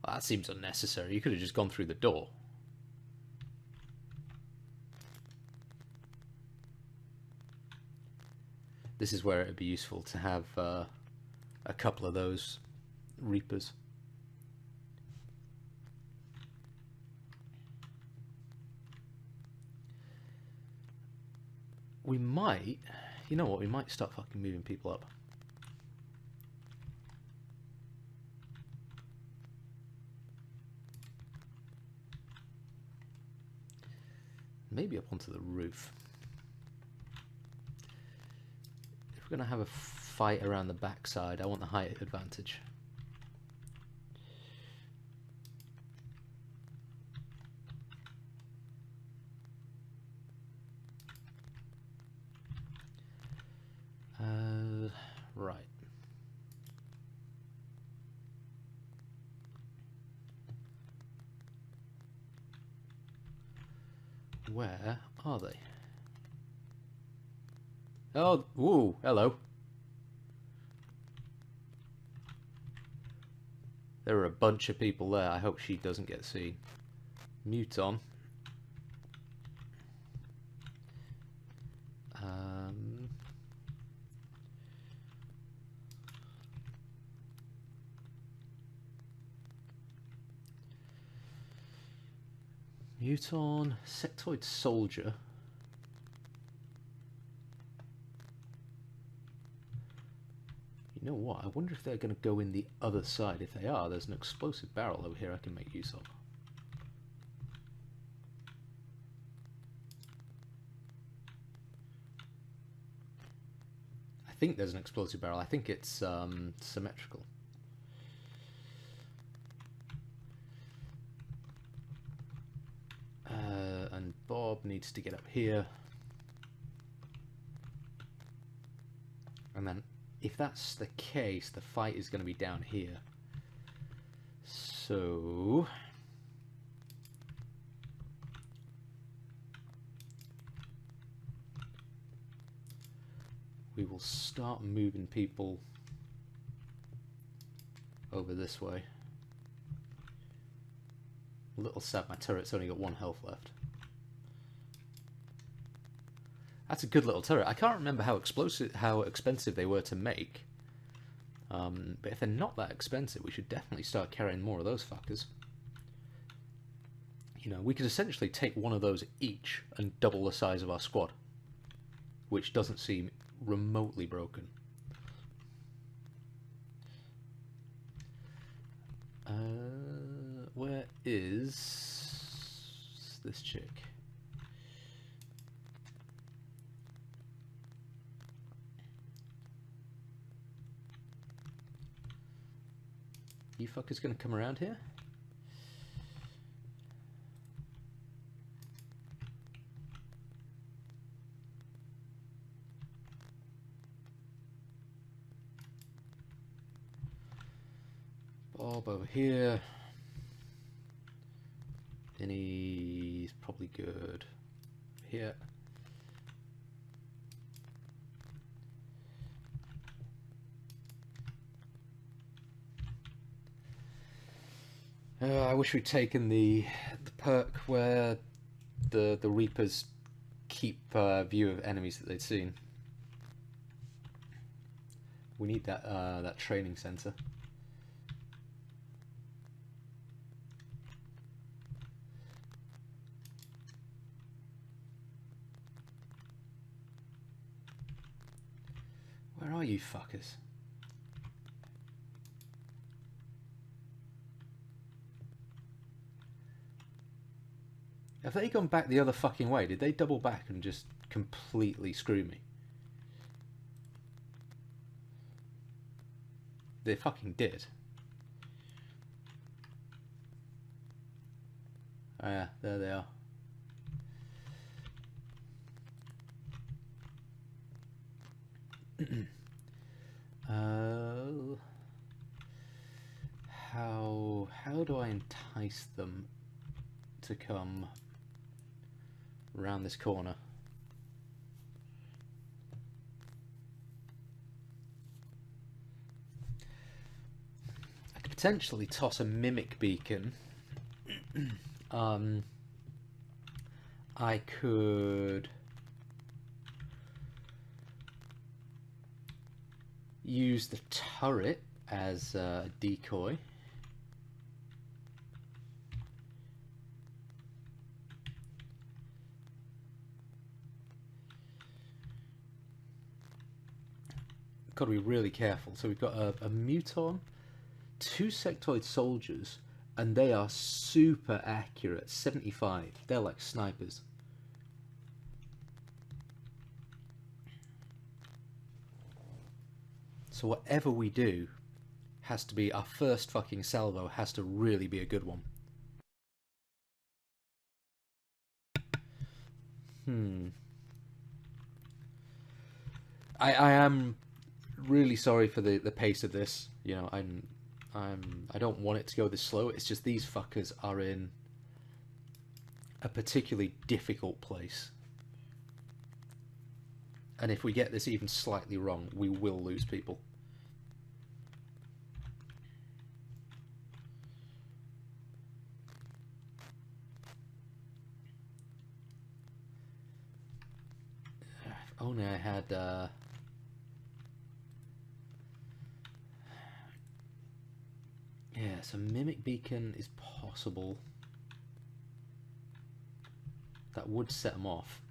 Well, that seems unnecessary. You could have just gone through the door. This is where it would be useful to have a couple of those Reapers. We might, you know what, we might start fucking moving people up. Maybe up onto the roof. If we're going to have a fight around the backside, I want the height advantage. Right. Where are they? Oh, woo, hello. There are a bunch of people there. I hope she doesn't get seen. Mute on. Mute on. Sectoid soldier. You know what? I wonder if they're going to go in the other side. If they are, there's an explosive barrel over here I can make use of. I think there's an explosive barrel. I think it's symmetrical. And Bob needs to get up here. And then, if that's the case, the fight is going to be down here. So... we will start moving people over this way. Little sad my turret's only got 1 health left. That's a good little turret. I can't remember how expensive they were to make. But if they're not that expensive, we should definitely start carrying more of those fuckers. You know, we could essentially take one of those each and double the size of our squad, which doesn't seem remotely broken. Where is this chick? You fuckers gonna come around here? Bob over here. Vinny's probably good here. I wish we'd taken the perk where the Reapers keep view of enemies that they'd seen. We need that that training center. Where are you fuckers? Have they gone back the other fucking way? Did they double back and just completely screw me? They fucking did. Oh yeah, there they are. How do I entice them to come around this corner? I could potentially toss a mimic beacon. I could use the turret as a decoy. Got to be really careful. So we've got a muton, 2 sectoid soldiers, and they are super accurate. 75. They're like snipers. So whatever we do has to be, our first fucking salvo has to really be a good one. I am really sorry for the pace of this. You know, I don't want it to go this slow. It's just these fuckers are in a particularly difficult place. And if we get this even slightly wrong, we will lose people. If only I had... Yeah, so Mimic Beacon is possible. That would set them off.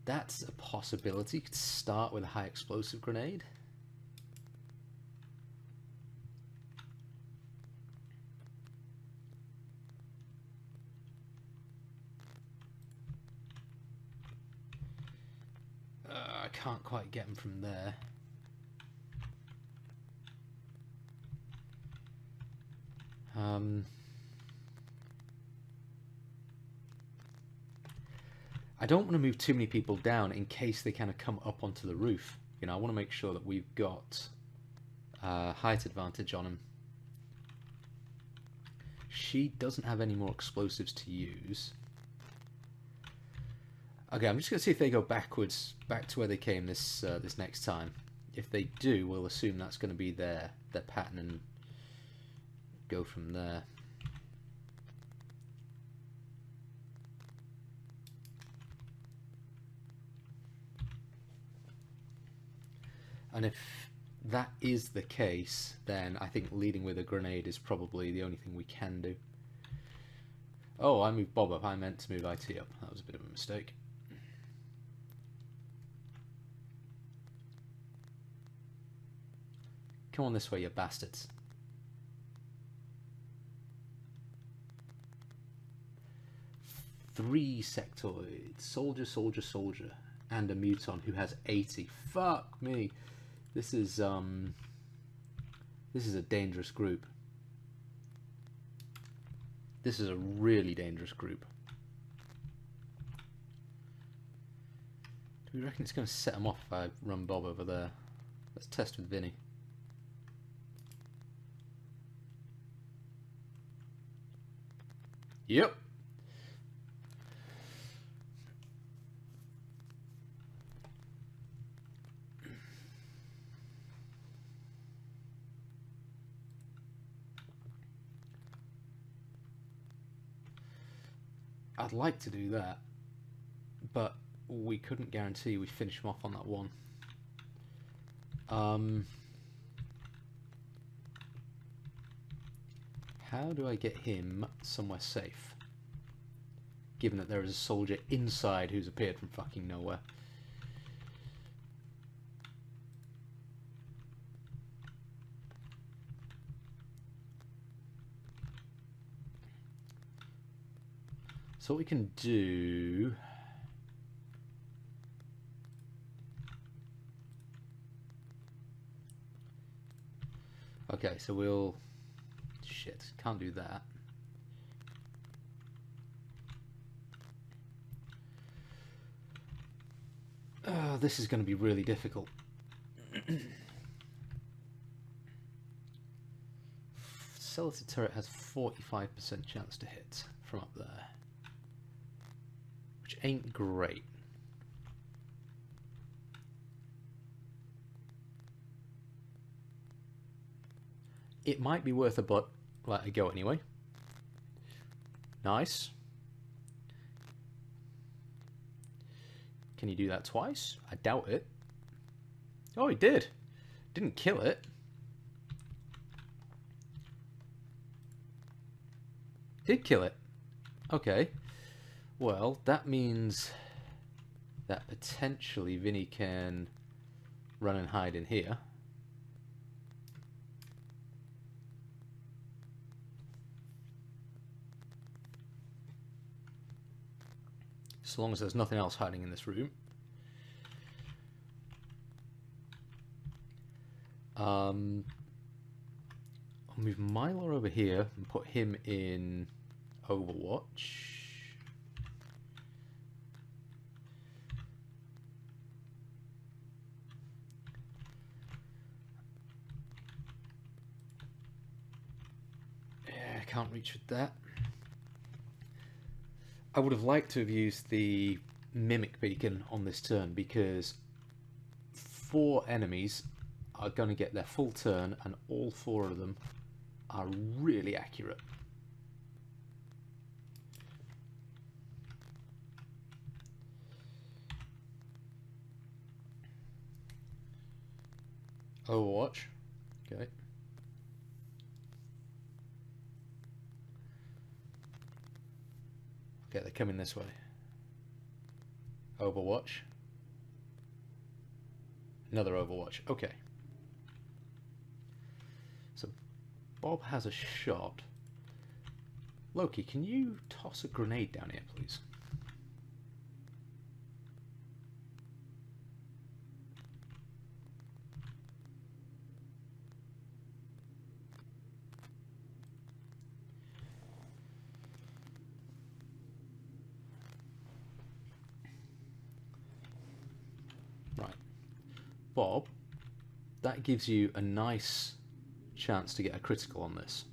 That's a possibility. You could start with a high explosive grenade. I can't quite get them from there. I don't want to move too many people down in case they kind of come up onto the roof. You know, I want to make sure that we've got height advantage on them. She doesn't have any more explosives to use. Okay, I'm just going to see if they go backwards, back to where they came this this next time. If they do, we'll assume that's going to be their pattern and go from there. And if that is the case, then I think leading with a grenade is probably the only thing we can do. Oh, I moved Bob up. I meant to move IT up. That was a bit of a mistake. Come on this way, you bastards. Three sectoids. Soldier, soldier, soldier. And a muton who has 80. Fuck me. This is a dangerous group. This is a really dangerous group. Do we reckon it's going to set them off if I run Bob over there? Let's test with Vinny. Yep. I'd like to do that, but we couldn't guarantee we finish him off on that one. How do I get him somewhere safe? Given that there is a soldier inside who's appeared from fucking nowhere. So what we can do... Okay, so we'll... Shit, can't do that. This is going to be really difficult. Celtic turret has 45% chance to hit from up there, which ain't great. It might be worth a butt. Let it go anyway. Nice. Can you do that twice? I doubt it. Oh, he did. Didn't kill it. Did kill it. Okay. Well, that means that potentially Vinny can run and hide in here. So long as there's nothing else hiding in this room. I'll move Mylar over here and put him in Overwatch. Yeah, I can't reach with that. I would have liked to have used the Mimic Beacon on this turn because 4 enemies are going to get their full turn and all 4 of them are really accurate. Overwatch. Okay. Okay, they're coming this way. Overwatch. Another Overwatch. Okay. So Bob has a shot. Loki, can you toss a grenade down here, please? Right. Bob, that gives you a nice chance to get a critical on this.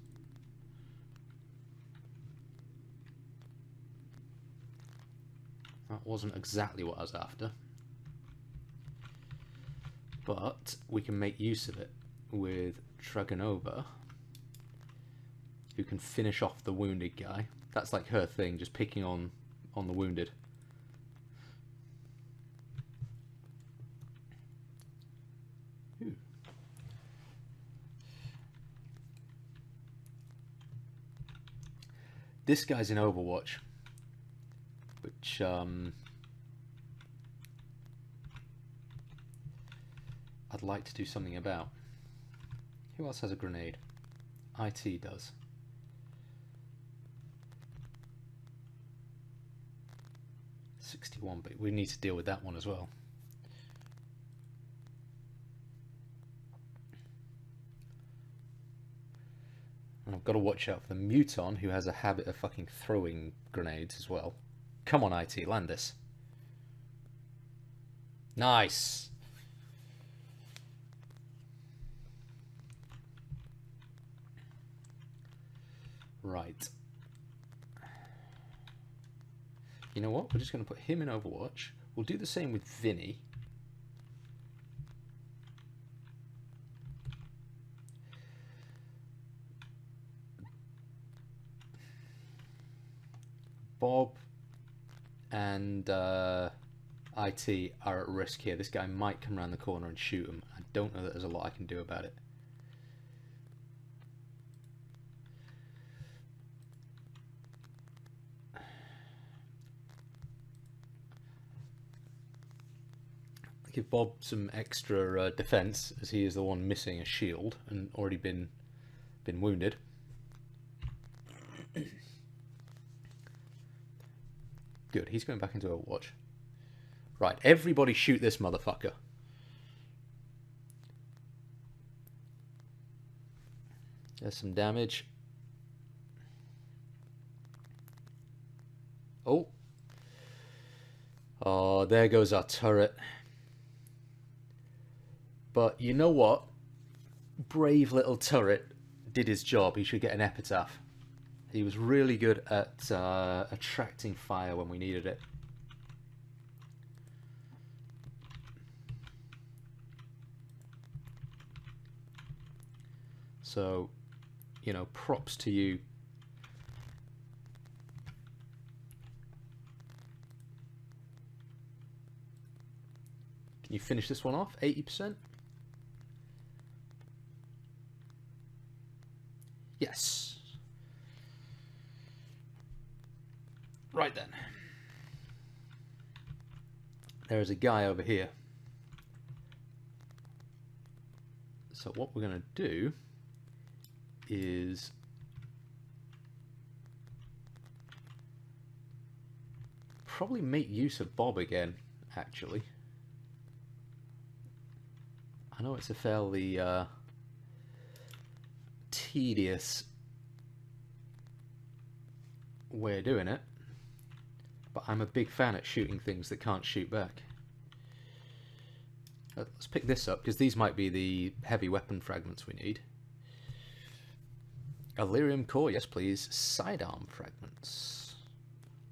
That wasn't exactly what I was after. But we can make use of it with Dragonova, who can finish off the wounded guy. That's like her thing, just picking on the wounded. Ooh. This guy's in Overwatch, which I'd like to do something about. Who else has a grenade? IT does. '61, but we need to deal with that one as well. And I've got to watch out for the Muton, who has a habit of fucking throwing grenades as well. Come on, IT, land this. Nice. Right. You know what? We're just going to put him in Overwatch. We'll do the same with Vinny. Bob and IT are at risk here. This guy might come around the corner and shoot him. I don't know that there's a lot I can do about it. Give Bob some extra defense, as he is the one missing a shield and already been wounded. Good, he's going back into Overwatch. Right, everybody shoot this motherfucker. There's some damage. Oh. Oh, there goes our turret. But you know what? Brave little turret did his job. He should get an epitaph. He was really good at attracting fire when we needed it. So, you know, props to you. Can you finish this one off? 80%? Yes. Right then. There is a guy over here. So what we're going to do is probably make use of Bob again, actually. I know it's a fairly tedious way of doing it, but I'm a big fan at shooting things that can't shoot back. Let's pick this up, because these might be the heavy weapon fragments we need. Elerium core, yes please. Sidearm fragments.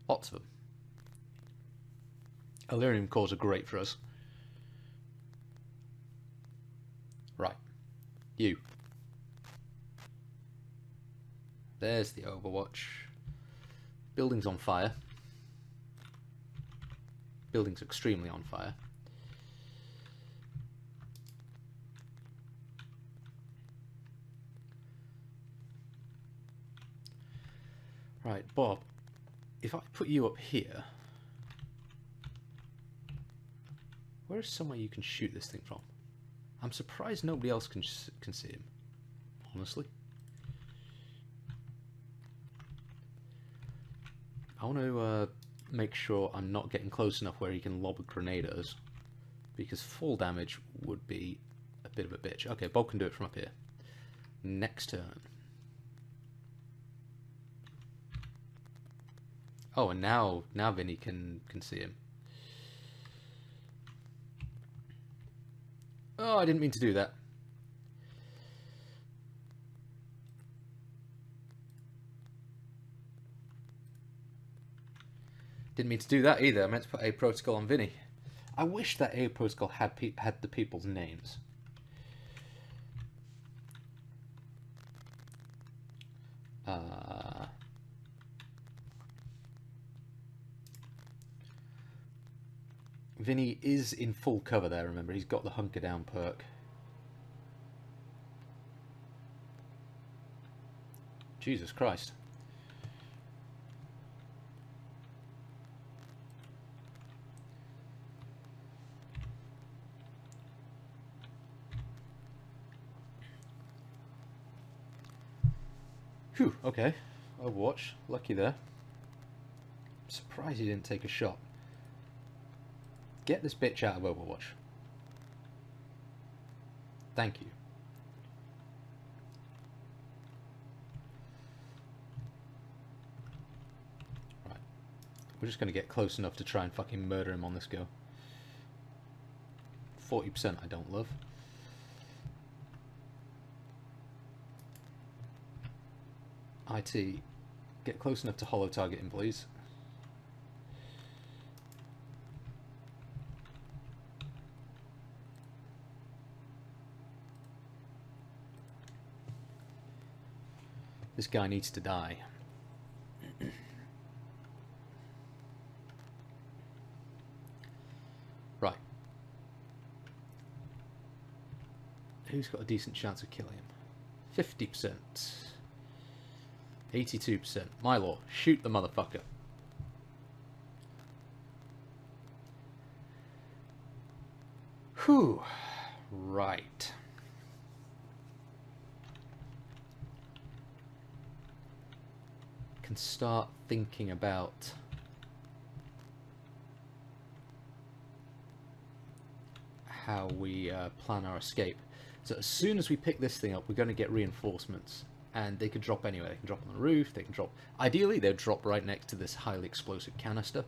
Lots of them. Elerium cores are great for us. Right. You. There's the Overwatch. Building's on fire. Building's extremely on fire. Right, Bob, if I put you up here, where's somewhere you can shoot this thing from? I'm surprised nobody else can see him, honestly. I want to make sure I'm not getting close enough where he can lob a grenade at us, because full damage would be a bit of a bitch. Okay, Bob can do it from up here. Next turn. Oh, and now Vinny can see him. Oh, I didn't mean to do that. Didn't mean to do that either. I meant to put A protocol on Vinny. I wish that A protocol had the people's names. Vinny is in full cover there, remember. He's got the hunker down perk. Jesus Christ. Phew, okay. Overwatch. Lucky there. I'm surprised he didn't take a shot. Get this bitch out of Overwatch. Thank you. Right. We're just going to get close enough to try and fucking murder him on this go. 40% I don't love. IT, get close enough to hollow target him, please. This guy needs to die. Who's got a decent chance of killing him? 50%. 82%. Milo, shoot the motherfucker. Whew. Right. Can start thinking about how we plan our escape. So as soon as we pick this thing up, we're going to get reinforcements, and they could drop anywhere. They can drop on the roof. They can drop. Ideally, they'd drop right next to this highly explosive canister.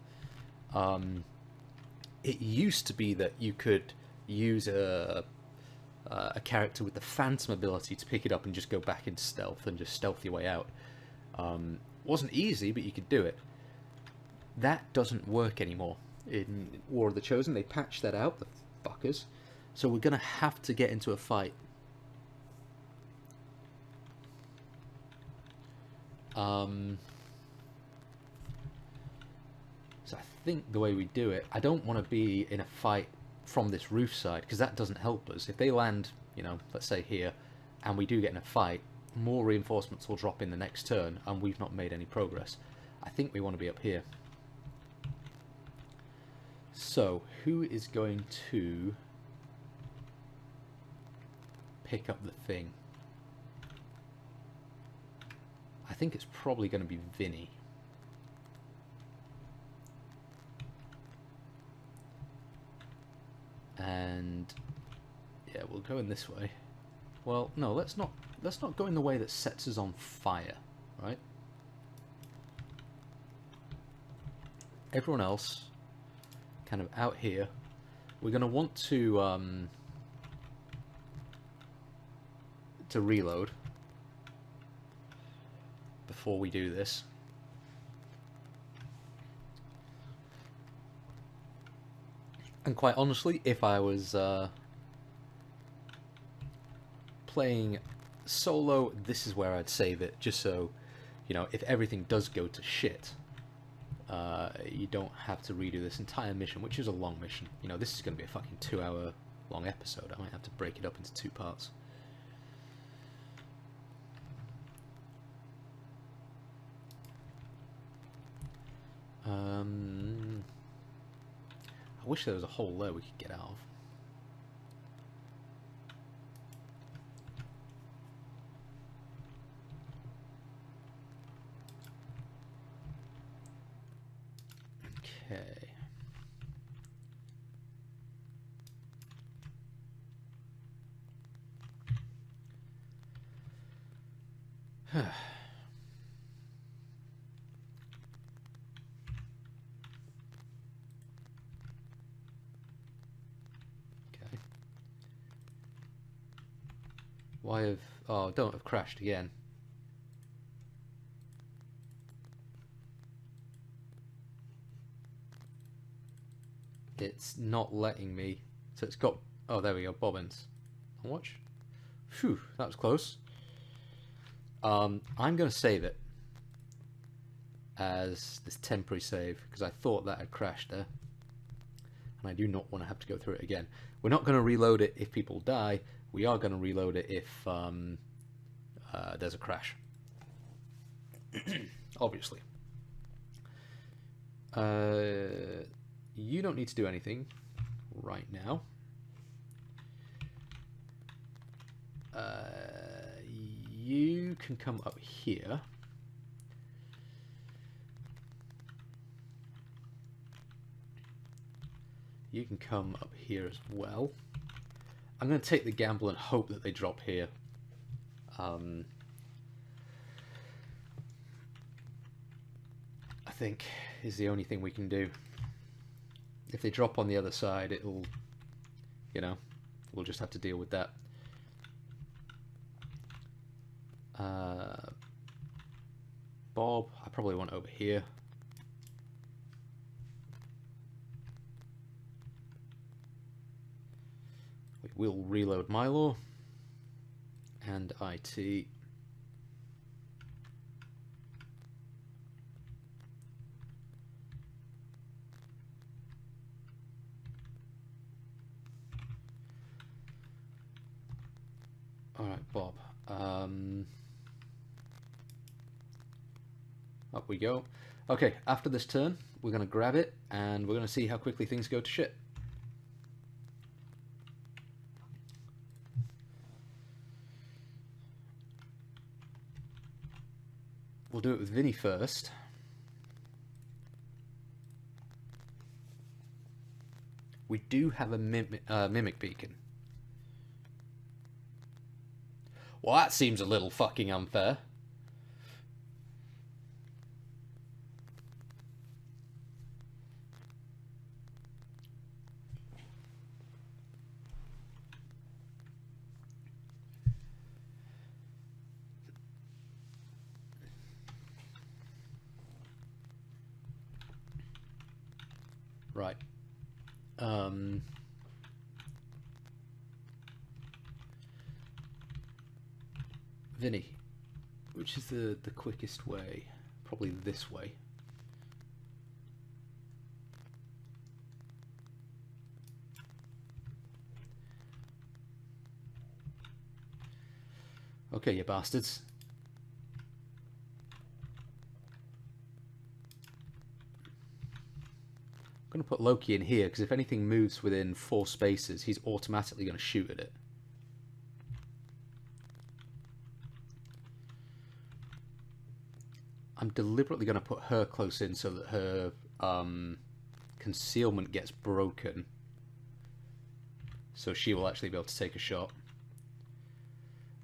It used to be that you could use a character with the phantom ability to pick it up and just go back into stealth and just stealth your way out. Wasn't easy, but you could do it. That doesn't work anymore in War of the Chosen. They patched that out, the fuckers. So we're gonna have to get into a fight. So I think the way we do it, I don't want to be in a fight from this roof side, because that doesn't help us. If they land, you know, let's say here, and we do get in a fight, more reinforcements will drop in the next turn, and we've not made any progress. I think we want to be up here. So, who is going to pick up the thing? I think it's probably going to be Vinny. And yeah, we'll go in this way. Well, no, let's not go in the way that sets us on fire, right? Everyone else kind of out here. We're going to want to reload before we do this. And quite honestly, if I was playing solo, this is where I'd save it, just so, you know, if everything does go to shit, you don't have to redo this entire mission, which is a long mission. You know, this is going to be a fucking 2-hour long episode. I might have to break it up into 2 parts. I wish there was a hole there we could get out of. Okay. Why have... Oh, don't have crashed again. It's not letting me. So it's got... Oh, there we go, bobbins. Watch. Phew, that was close. I'm going to save it as this temporary save, because I thought that had crashed there. And I do not want to have to go through it again. We're not going to reload it if people die. We are going to reload it if there's a crash. Obviously. You don't need to do anything right now. You can come up here. You can come up here as well. I'm going to take the gamble and hope that they drop here. I think is the only thing we can do. If they drop on the other side, it'll, you know, we'll just have to deal with that. Bob, I probably want over here. We will reload Milo and IT. Alright, Bob. Up we go. Okay, after this turn, we're going to grab it, and we're going to see how quickly things go to shit. We'll do it with Vinny first. We do have a mimic beacon. Well, that seems a little fucking unfair. Right. Vinny, which is the quickest way? Probably this way. Okay, you bastards. I'm going to put Loki in here, because if anything moves within 4 spaces, he's automatically going to shoot at it. I'm deliberately going to put her close in so that her concealment gets broken. So she will actually be able to take a shot.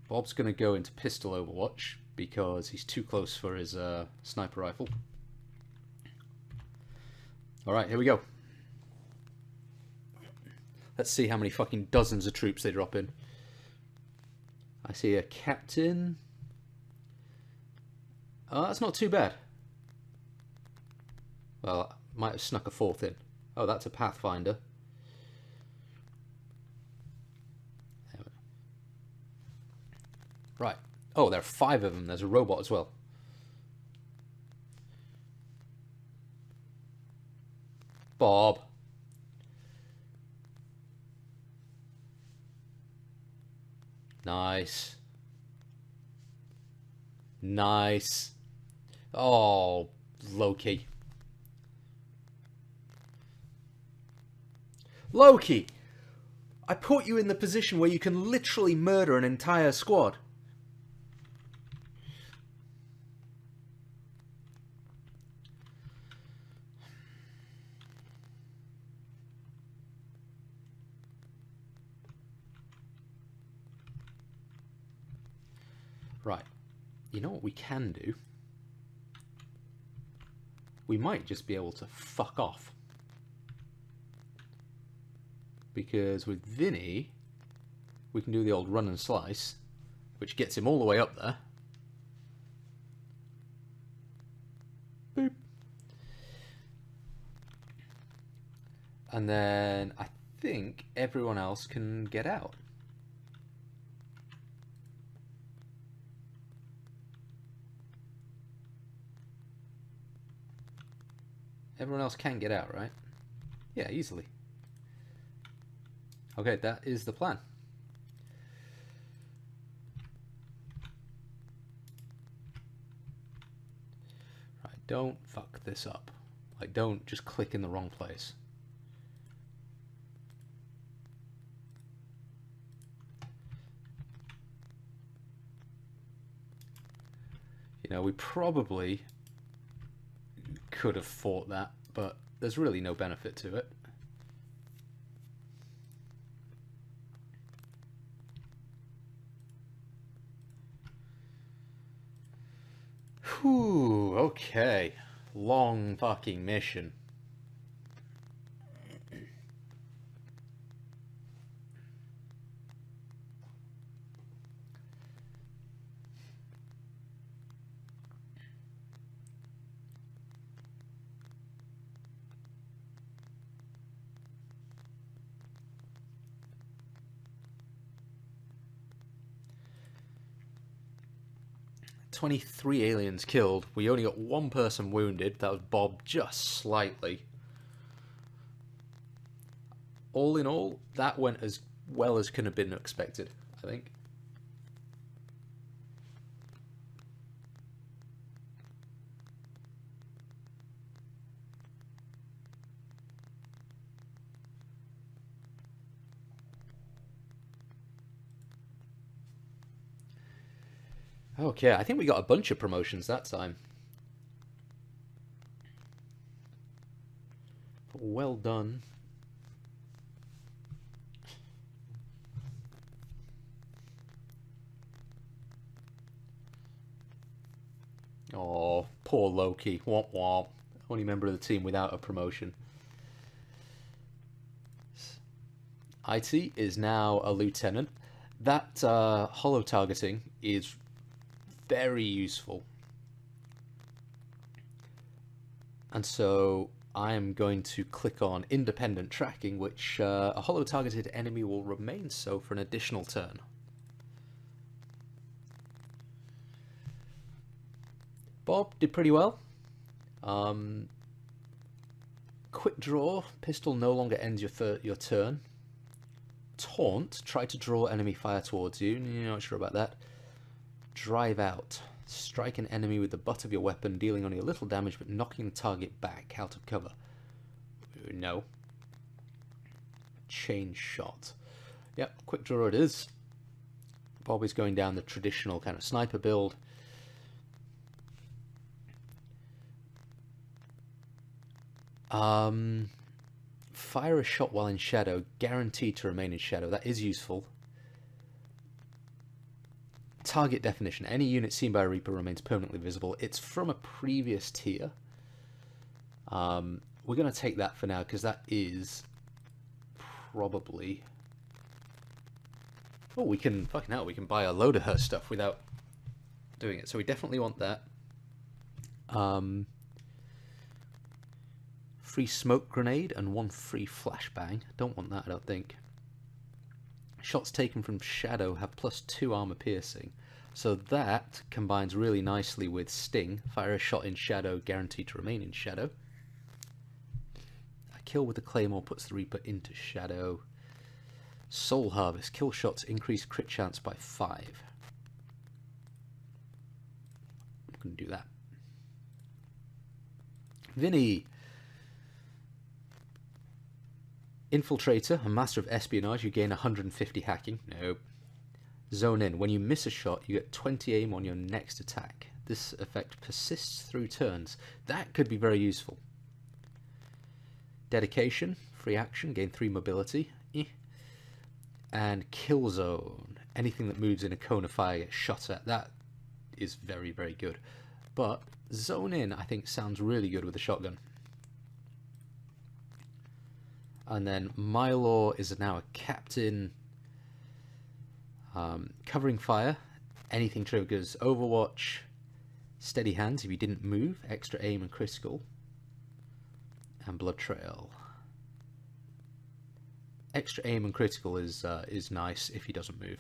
Bob's going to go into pistol overwatch, because he's too close for his sniper rifle. Alright, here we go. Let's see how many fucking dozens of troops they drop in. I see a captain. Oh, that's not too bad. Well, I might have snuck a 4th in. Oh, that's a Pathfinder. Right. Oh, there are 5 of them. There's a robot as well. Bob. Nice. Nice. Oh, Loki. Loki! I put you in the position where you can literally murder an entire squad. Right. You know what we can do? We might just be able to fuck off. Because with Vinny, we can do the old run and slice, which gets him all the way up there. Boop. And then I think everyone else can get out. Everyone else can get out, right? Yeah, easily. Okay, that is the plan. Right, don't fuck this up. Like, don't just click in the wrong place. You know, we probably could have fought that, but there's really no benefit to it. Whew, okay. Long fucking mission. "23 aliens killed. We only got 1 person wounded. That was Bob, just slightly. All in all, that went as well as could have been expected, I think. Okay, I think we got a bunch of promotions that time. Well done. Oh, poor Loki. Womp womp. Only member of the team without a promotion. IT is now a lieutenant. That hollow targeting is very useful. And so I am going to click on independent tracking, which a hollow targeted enemy will remain so for an additional turn. Bob did pretty well. Quick draw, pistol no longer ends your turn. Taunt, try to draw enemy fire towards you. You're not sure about that. Drive out. Strike an enemy with the butt of your weapon, dealing only a little damage but knocking the target back out of cover. No. Chain shot. Yep, quick draw it is. Bob is going down the traditional kind of sniper build. Fire a shot while in shadow, guaranteed to remain in shadow. That is useful. Target definition. Any unit seen by a Reaper remains permanently visible. It's from a previous tier. We're going to take that for now because that is probably... Oh, we can... Fucking hell, we can buy a load of her stuff without doing it. So we definitely want that. Free smoke grenade and 1 free flashbang. Don't want that, I don't think. Shots taken from shadow have +2 armor piercing. So that combines really nicely with sting. Fire a shot in shadow, guaranteed to remain in shadow. A kill with the claymore puts the Reaper into shadow. Soul harvest. Kill shots increase crit chance by 5. I'm going to do that. Vinny. Infiltrator, a master of espionage, you gain 150 hacking. Nope. Zone in. When you miss a shot, you get 20 aim on your next attack. This effect persists through turns. That could be very useful. Dedication, free action, gain 3 mobility. And kill zone. Anything that moves in a cone of fire gets shot at. That is very, very good. But zone in, I think, sounds really good with a shotgun. And then Mylor is now a captain. Covering fire. Anything triggers Overwatch. Steady hands if you didn't move. Extra aim and critical. And Blood Trail. Extra aim and critical is nice if he doesn't move.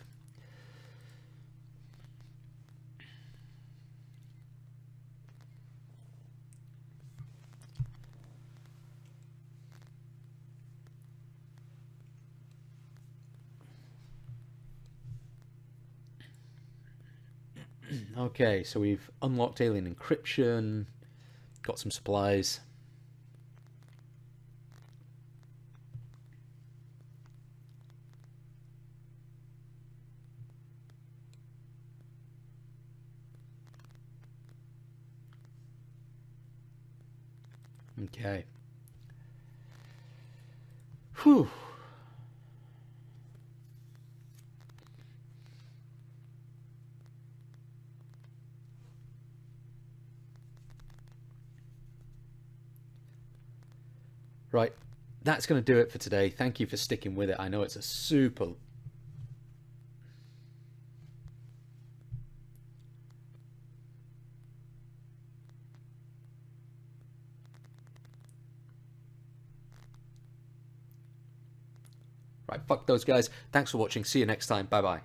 Okay, so we've unlocked alien encryption, got some supplies. Okay. Whew. Right, that's going to do it for today. Thank you for sticking with it. I know it's a super... Right, fuck those guys. Thanks for watching. See you next time. Bye-bye.